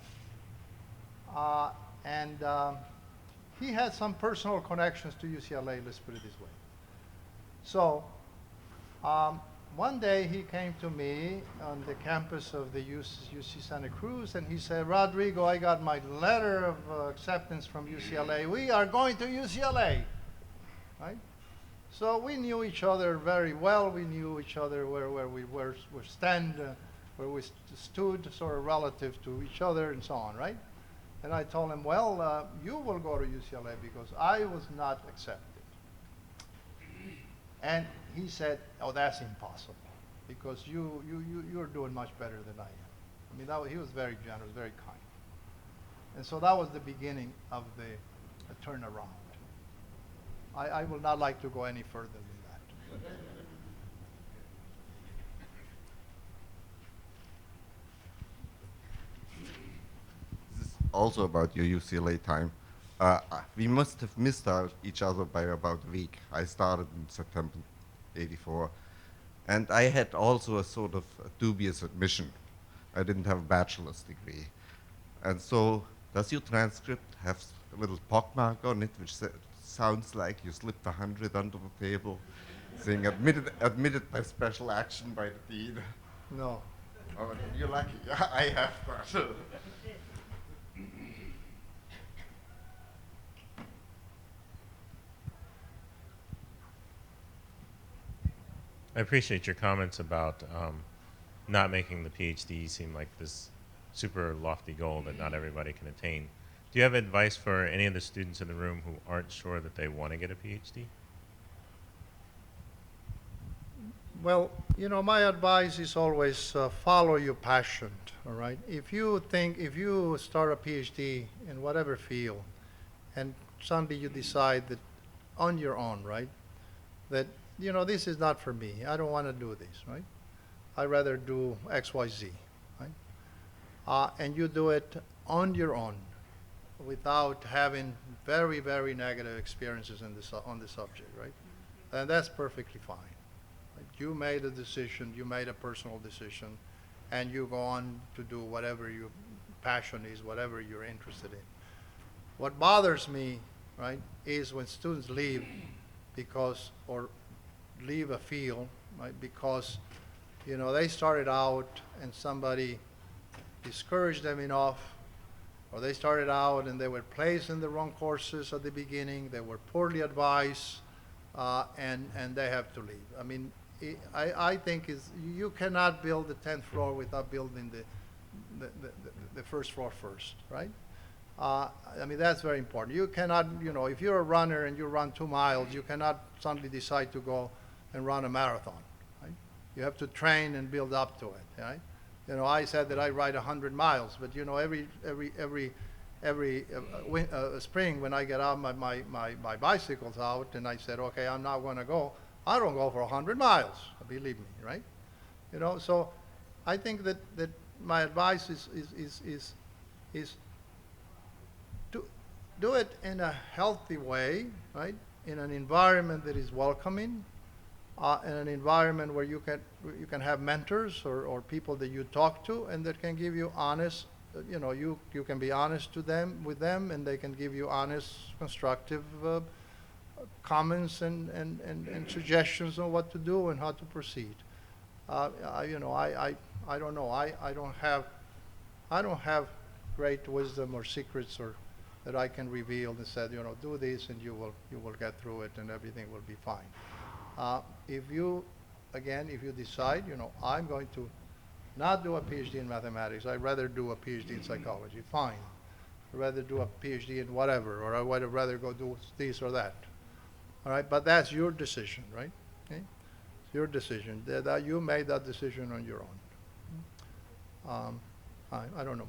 He had some personal connections to UCLA, let's put it this way. So one day he came to me on the campus of the UC Santa Cruz, and he said, Rodrigo, I got my letter of acceptance from UCLA. We are going to UCLA, right? So we knew each other very well. We knew each other where we were where we stood sort of relative to each other and so on, right? And I told him, well, you will go to UCLA because I was not accepted. And he said, oh, that's impossible because you're doing much better than I am. I mean, he was very generous, very kind. And so that was the beginning of the turnaround. I would not like to go any further than that. This is also about your UCLA time. We must have missed out each other by about a week. I started in September '84, and I had also a sort of a dubious admission. I didn't have a bachelor's degree. And so, does your transcript have a little pockmark on it, which sounds like you slipped 100 under the table, saying admitted by special action by the dean? No. Oh, you're lucky. I have that. I appreciate your comments about not making the PhD seem like this super lofty goal that not everybody can attain. Do you have advice for any of the students in the room who aren't sure that they want to get a PhD? Well, my advice is always follow your passion, all right? If you start a PhD in whatever field, and suddenly you decide that on your own, right, that, this is not for me, I don't want to do this, right? I'd rather do X, Y, Z, right? And you do it on your own without having very, very negative experiences on the subject, right? And that's perfectly fine. You made a decision, you made a personal decision, and you go on to do whatever your passion is, whatever you're interested in. What bothers me, right, is when students leave or leave a field, right, because, they started out and somebody discouraged them enough, or they started out and they were placed in the wrong courses at the beginning, they were poorly advised, and they have to leave. I mean, I think you cannot build the 10th floor without building the first floor first, right? I mean, that's very important. You cannot, if you're a runner and you run 2 miles, you cannot suddenly decide to go and run a marathon, right? You have to train and build up to it, right? I said that I ride 100 miles, but every spring when I get out my bicycle's out and I said, okay, I'm not going to go, I don't go for 100 miles, believe me, right? So I think that my advice is to do it in a healthy way, right? In an environment that is welcoming, in an environment where you can have mentors or people that you talk to and that can give you honest you can be honest with them, and they can give you honest, constructive comments and suggestions on what to do and how to proceed. I don't know. I don't have great wisdom or secrets or that I can reveal and said, do this and you will get through it and everything will be fine. If you decide, I'm going to not do a PhD in mathematics, I'd rather do a PhD in psychology, fine. I'd rather do a PhD in whatever, or I would rather go do this or that. All right, but that's your decision, right? Okay? It's your decision. That you made that decision on your own. I don't know.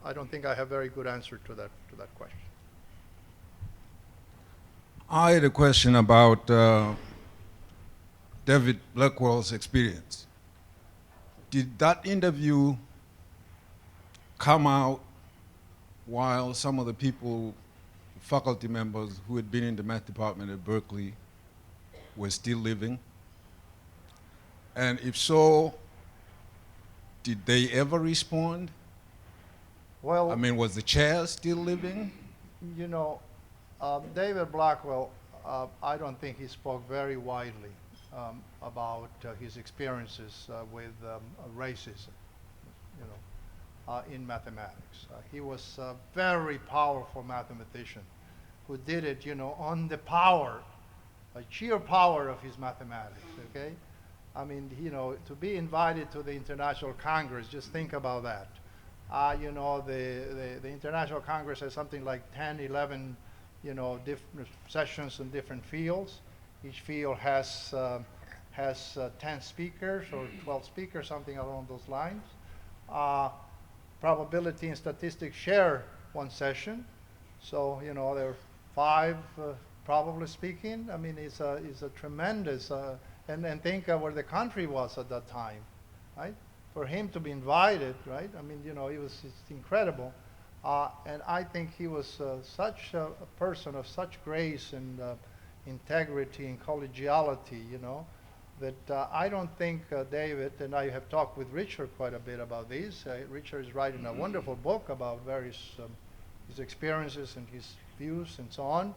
I don't think I have a very good answer to that question. I had a question about David Blackwell's experience. Did that interview come out while some of the people, faculty members who had been in the math department at Berkeley were still living? And if so, did they ever respond? Well, I mean, was the chair still living? David Blackwell, I don't think he spoke very widely about his experiences with racism, in mathematics. He was a very powerful mathematician who did it, on the sheer power of his mathematics, okay? I mean, to be invited to the International Congress, just think about that. The International Congress has something like 10, 11, different sessions in different fields. Each field has 10 speakers or 12 speakers, something along those lines. Probability and statistics share one session. So, there are 5, probably speaking. I mean, it's a tremendous, and think of where the country was at that time, right? For him to be invited, right? I mean, it's incredible. And I think he was such a person of such grace and integrity and collegiality, that I don't think David, and I have talked with Richard quite a bit about this. Richard is writing a wonderful book about various his experiences and his views and so on.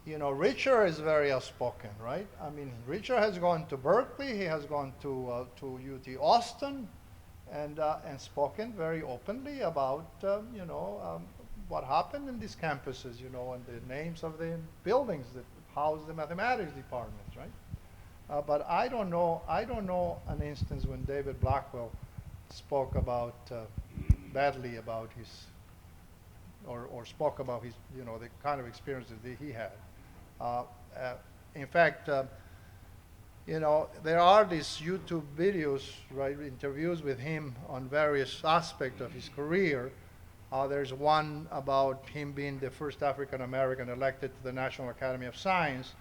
Richard is very outspoken, right? I mean, Richard has gone to Berkeley, he has gone to UT Austin, and spoken very openly about, what happened in these campuses, and the names of the buildings that house the mathematics departments, right? But I don't know an instance when David Blackwell spoke about badly about his, or spoke about his, the kind of experiences that he had. In fact, there are these YouTube videos, right, interviews with him on various aspects of his career. There's one about him being the first African American elected to the National Academy of Science.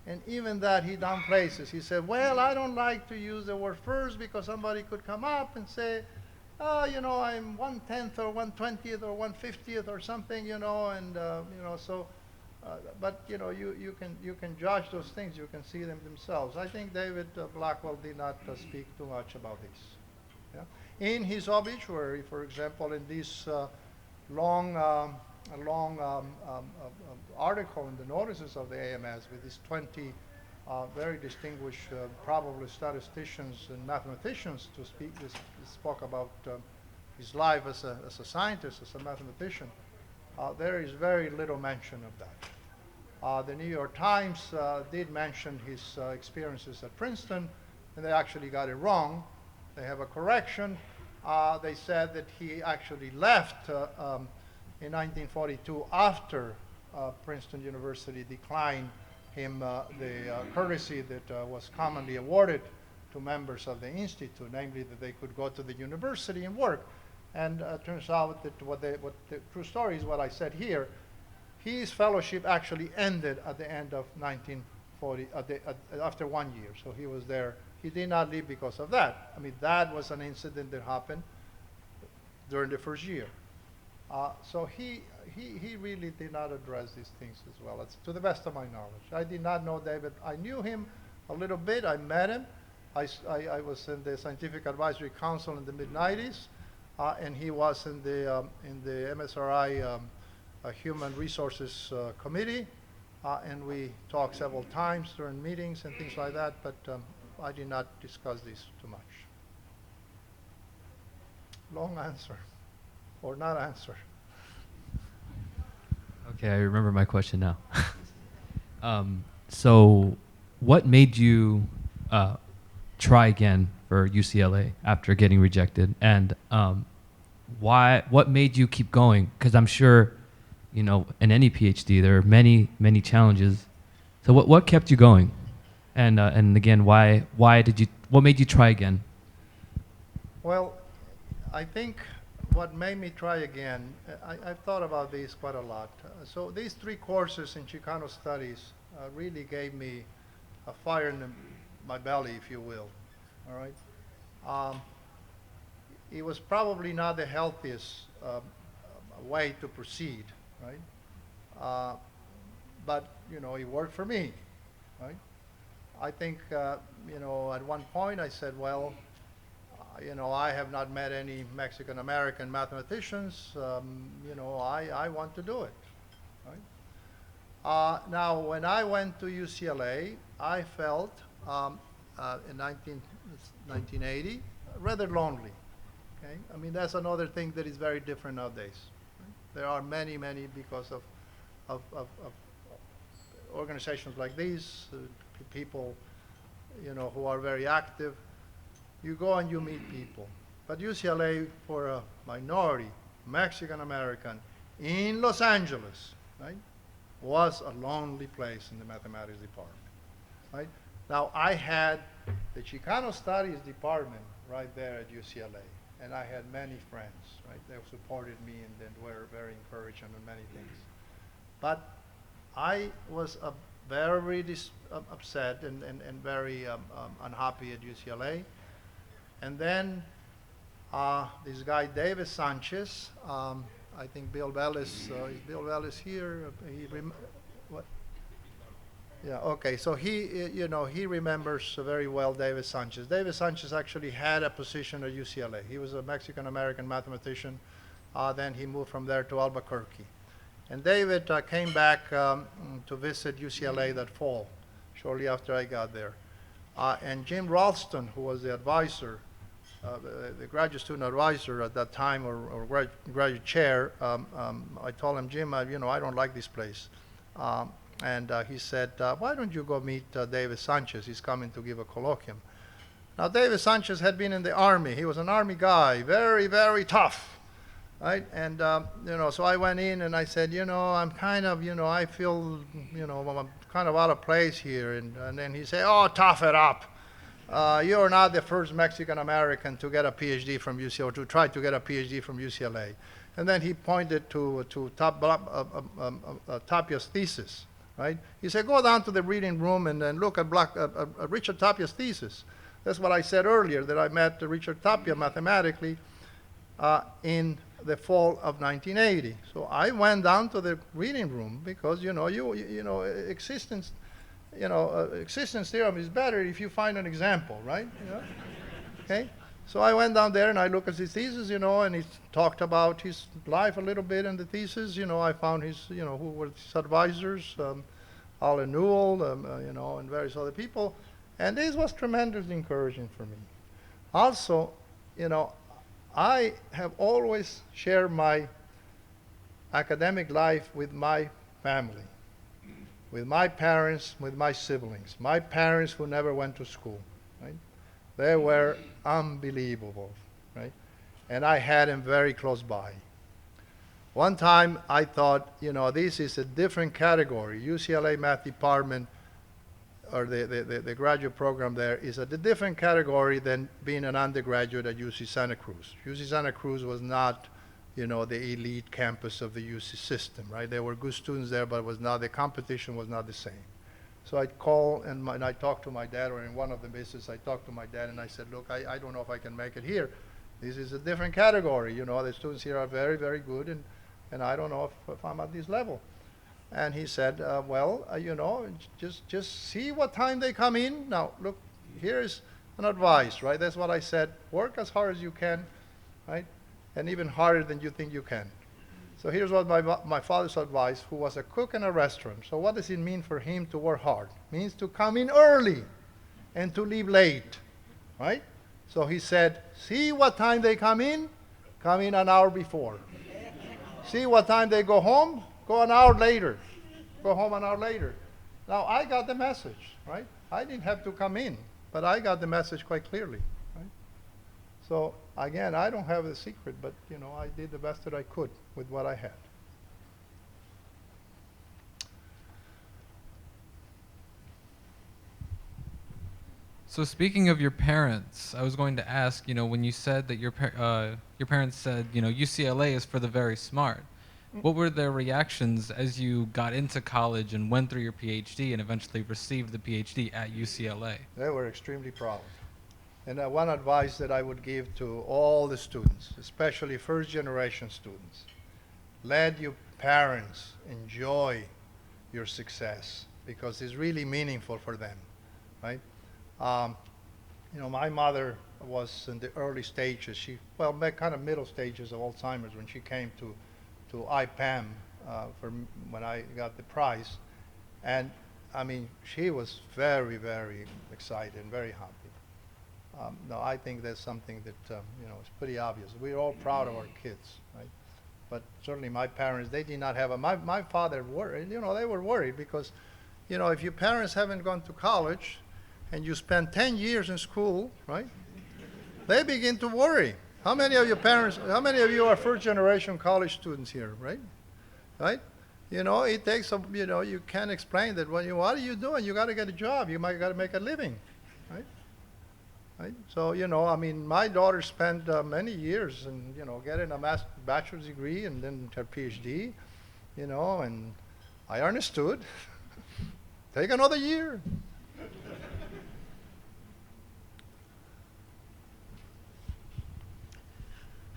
And even that he downplays. He said, well, I don't like to use the word first because somebody could come up and say, oh, I'm 1/10 or 1/20th or 1/50th or something, so. But you can judge those things. You can see them themselves. I think David Blackwell did not speak too much about this. Yeah? In his obituary, for example, in this long article in the notices of the AMS with these 20 very distinguished, probably statisticians and mathematicians spoke about his life as a scientist, as a mathematician. There is very little mention of that. The New York Times did mention his experiences at Princeton, and they actually got it wrong. They have a correction. They said that he actually left in 1942 after Princeton University declined him the courtesy that was commonly awarded to members of the institute, namely that they could go to the university and work. And turns out that what the true story is what I said here. His fellowship actually ended at the end of 1940, after 1 year. So he was there. He did not leave because of that. I mean, that was an incident that happened during the first year. So he really did not address these things as well, to the best of my knowledge. I did not know David. I knew him a little bit. I met him. I was in the Scientific Advisory Council in the mid-90s, and he was in the MSRI Human Resources Committee, and we talked several times during meetings and things like that, but I did not discuss this too much. Long answer, or not answer. Okay, I remember my question now. So, what made you try again for UCLA after getting rejected, and why? What made you keep going? Because I'm sure, you know, in any PhD there are many challenges. So, what kept you going? And again, why did you? What made you try again? Well, I think what made me try again, I've thought about this quite a lot. So these 3 courses in Chicano Studies really gave me a fire in my belly, if you will. All right. It was probably not the healthiest way to proceed, right? But you know, it worked for me, right? I think you know, at one point I said, well, you know, I have not met any Mexican American mathematicians. You know, I want to do it, right? Now, when I went to UCLA, I felt in 1980 rather lonely. Okay, I mean that's another thing that is very different nowadays. Right? There are many because of organizations like these, people, you know, who are very active. You go and you meet people. But UCLA, for a minority Mexican American in Los Angeles, right, was a lonely place in the mathematics department, right? Now, I had the Chicano Studies department right there at UCLA, and I had many friends, right? They supported me and were very encouraging on many things. But I was very upset and very unhappy at UCLA. And then this guy, David Sanchez, I think Bill Bell is Bill Bell is here? What? Yeah, okay, so he, you know, he remembers very well David Sanchez. David Sanchez actually had a position at UCLA. He was a Mexican-American mathematician. Then he moved from there to Albuquerque. And David came back to visit UCLA that fall, shortly after I got there. And Jim Ralston, who was the advisor, the graduate student advisor at that time, or graduate chair, I told him, Jim, you know, I don't like this place. And he said, why don't you go meet David Sanchez? He's coming to give a colloquium. Now, David Sanchez had been in the Army. He was an Army guy, very tough, right? And, you know, so I went in and I said, you know, I'm kind of, you know, I feel, you know, I'm kind of out of place here. And then he said, oh, tough it up. You're not the first Mexican-American to get a PhD from UCLA, or to try to get a PhD from UCLA. And then he pointed to Tapia's thesis, right? He said, go down to the reading room and then look at Richard Tapia's thesis. That's what I said earlier, that I met Richard Tapia mathematically in the fall of 1980. So I went down to the reading room because, you know, existence theorem is better if you find an example, right? You know? Okay? So I went down there and I looked at his thesis, you know, and he talked about his life a little bit in the thesis. You know, I found his, you know, who were his advisors, Alan Newell, you know, and various other people. And this was tremendously encouraging for me. Also, you know, I have always shared my academic life with my family, with my parents, with my siblings. My parents who never went to school, right? They were unbelievable, right? And I had them very close by. One time I thought, you know, this is a different category. UCLA Math Department, or the graduate program there, is a different category than being an undergraduate at UC Santa Cruz. UC Santa Cruz was not, you know, the elite campus of the UC system, right? There were good students there, but it was not, the competition was not the same. So I'd call and I talked to my dad, or in one of the visits, I talked to my dad and I said, look, I don't know if I can make it here. This is a different category. You know, the students here are very good, and I don't know if I'm at this level. And he said, well, you know, just see what time they come in. Now, look, here's an advice, right? That's what I said. Work as hard as you can, right? And even harder than you think you can. So here's what my father's advice, who was a cook in a restaurant. So what does it mean for him to work hard? It means to come in early and to leave late, right? So he said, see what time they come in an hour before. See what time they go home, go an hour later. Go home an hour later. Now I got the message, right? I didn't have to come in, but I got the message quite clearly, right? So again, I don't have the secret, but I did the best that I could with what I had. So speaking of your parents, I was going to ask, when you said that your parents said, UCLA is for the very smart. What were their reactions as you got into college and went through your PhD and eventually received the PhD at UCLA? They were extremely proud. And one advice that I would give to all the students, especially first-generation students, let your parents enjoy your success because it's really meaningful for them, right? My mother was in the early stages. Kind of middle stages of Alzheimer's when she came to IPAM when I got the prize. And I mean, she was very, very excited and very happy. No, I think that's something that, is pretty obvious. We're all proud of our kids, right? But certainly my parents, they did not have my father worried, they were worried because, if your parents haven't gone to college and you spend 10 years in school, right? They begin to worry. How many of you are first generation college students here, right? Right? It takes you can't explain that what are you doing? You got to get a job. You might got to make a living, right? Right? So, my daughter spent many years in, getting a bachelor's degree and then her PhD, and I understood. Take another year.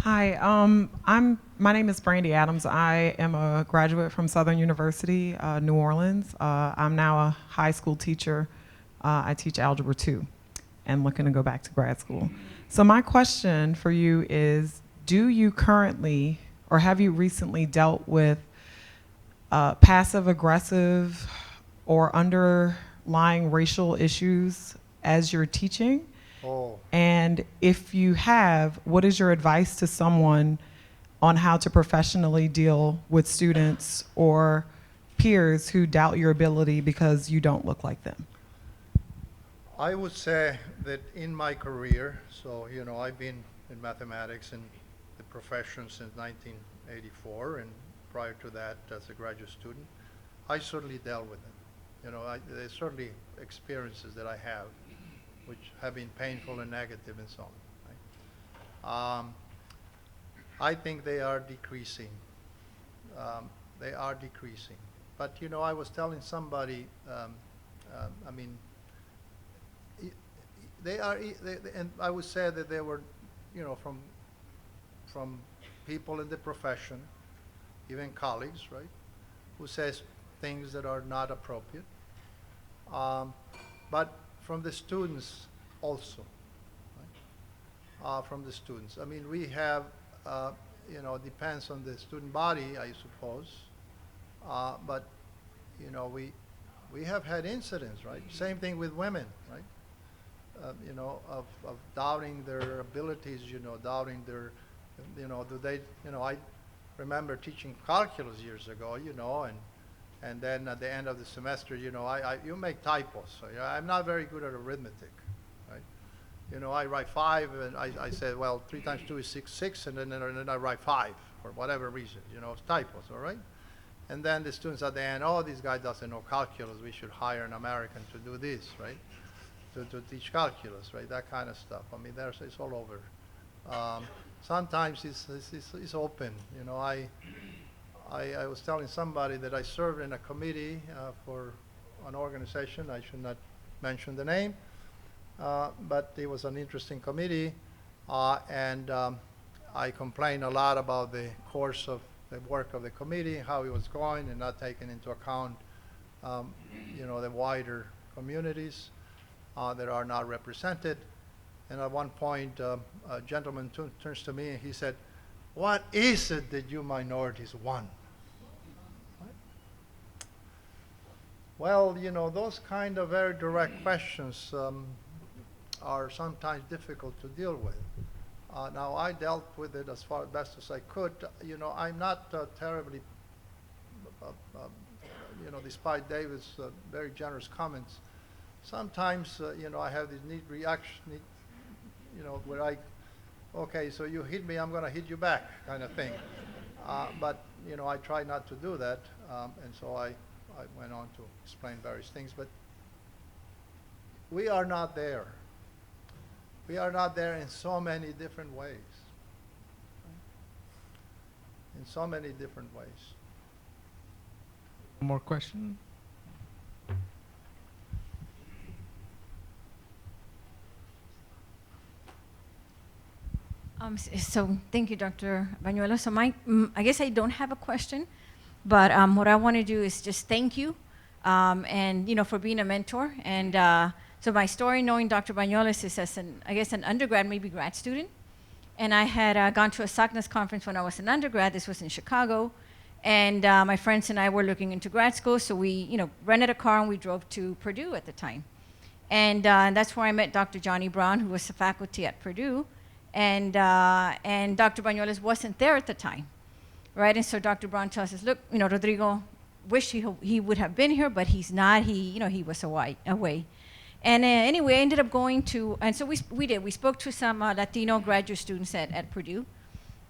Hi, my name is Brandy Adams. I am a graduate from Southern University, New Orleans. I'm now a high school teacher. I teach Algebra 2 and looking to go back to grad school. So my question for you is, do you currently, or have you recently dealt with passive aggressive or underlying racial issues as you're teaching? Oh. And if you have, what is your advice to someone on how to professionally deal with students or peers who doubt your ability because you don't look like them? I would say that in my career, so, I've been in mathematics and the profession since 1984, and prior to that as a graduate student, I certainly dealt with them. There's certainly experiences that I have which have been painful and negative and so on. Right? I think they are decreasing. They are decreasing. But, I was telling somebody, and I would say that they were, from people in the profession, even colleagues, right, who says things that are not appropriate. But from the students also, right? From the students. We have, depends on the student body, I suppose, but, we have had incidents, right? Same thing with women, right? Of doubting their abilities, doubting their, do they, I remember teaching calculus years ago, and then at the end of the semester, you make typos. So, I'm not very good at arithmetic, right? I write 5, and I say, well, 3 times 2 is 6, and then I write 5 for whatever reason, it's typos, all right? And then the students at the end, oh, this guy doesn't know calculus. We should hire an American to do this, right? To teach calculus, right? That kind of stuff. It's all over. Sometimes it's open. I was telling somebody that I served in a committee for an organization. I should not mention the name, but it was an interesting committee, and I complained a lot about the course of the work of the committee, how it was going, and not taking into account, the wider communities that are not represented. And at one point, a gentleman turns to me and he said, "What is it that you minorities want?" Well, you know, those kind of very direct questions are sometimes difficult to deal with. Now, I dealt with it as far best as I could. You know, I'm not terribly, you know, despite David's very generous comments, sometimes, you know, I have these neat reaction, you know, where okay, so you hit me, I'm going to hit you back kind of thing. But, you know, I try not to do that, and so I went on to explain various things. But we are not there. We are not there in so many different ways. In so many different ways. One more question? So thank you, Dr. Bañuelos. So I guess I don't have a question, but what I want to do is just thank you, and you know, for being a mentor. And so my story, knowing Dr. Bañuelos, is as I guess an undergrad, maybe grad student. And I had gone to a SACNAS conference when I was an undergrad. This was in Chicago, and my friends and I were looking into grad school. So we, you know, rented a car and we drove to Purdue at the time, and that's where I met Dr. Johnny Brown, who was a faculty at Purdue. And Dr. Bañuelos wasn't there at the time, right? And so Dr. Brown tells us, look, you know, Rodrigo wished he would have been here, but he's not. You know, he was away. And anyway, I ended up going to, and so we spoke to some Latino graduate students at Purdue,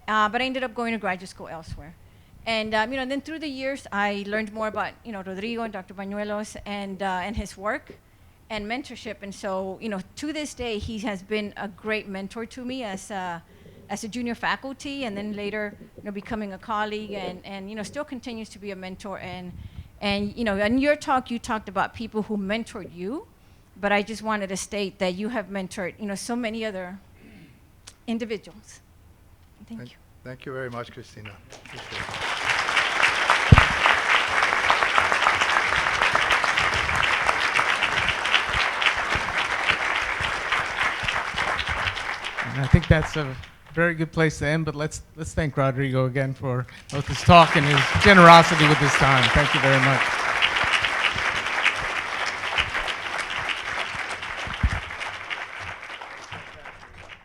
but I ended up going to graduate school elsewhere. And you know, then through the years, I learned more about, you know, Rodrigo and Dr. Bañuelos and his work and mentorship. And so, you know, to this day, he has been a great mentor to me as a junior faculty, and then later, you know, becoming a colleague, and you know, still continues to be a mentor. And you know, in your talk, you talked about people who mentored you, but I just wanted to state that you have mentored, you know, so many other individuals. Thank you. Thank you very much, Christina. Appreciate it. And I think that's a very good place to end, but let's thank Rodrigo again for both his talk and his generosity with his time. Thank you very much.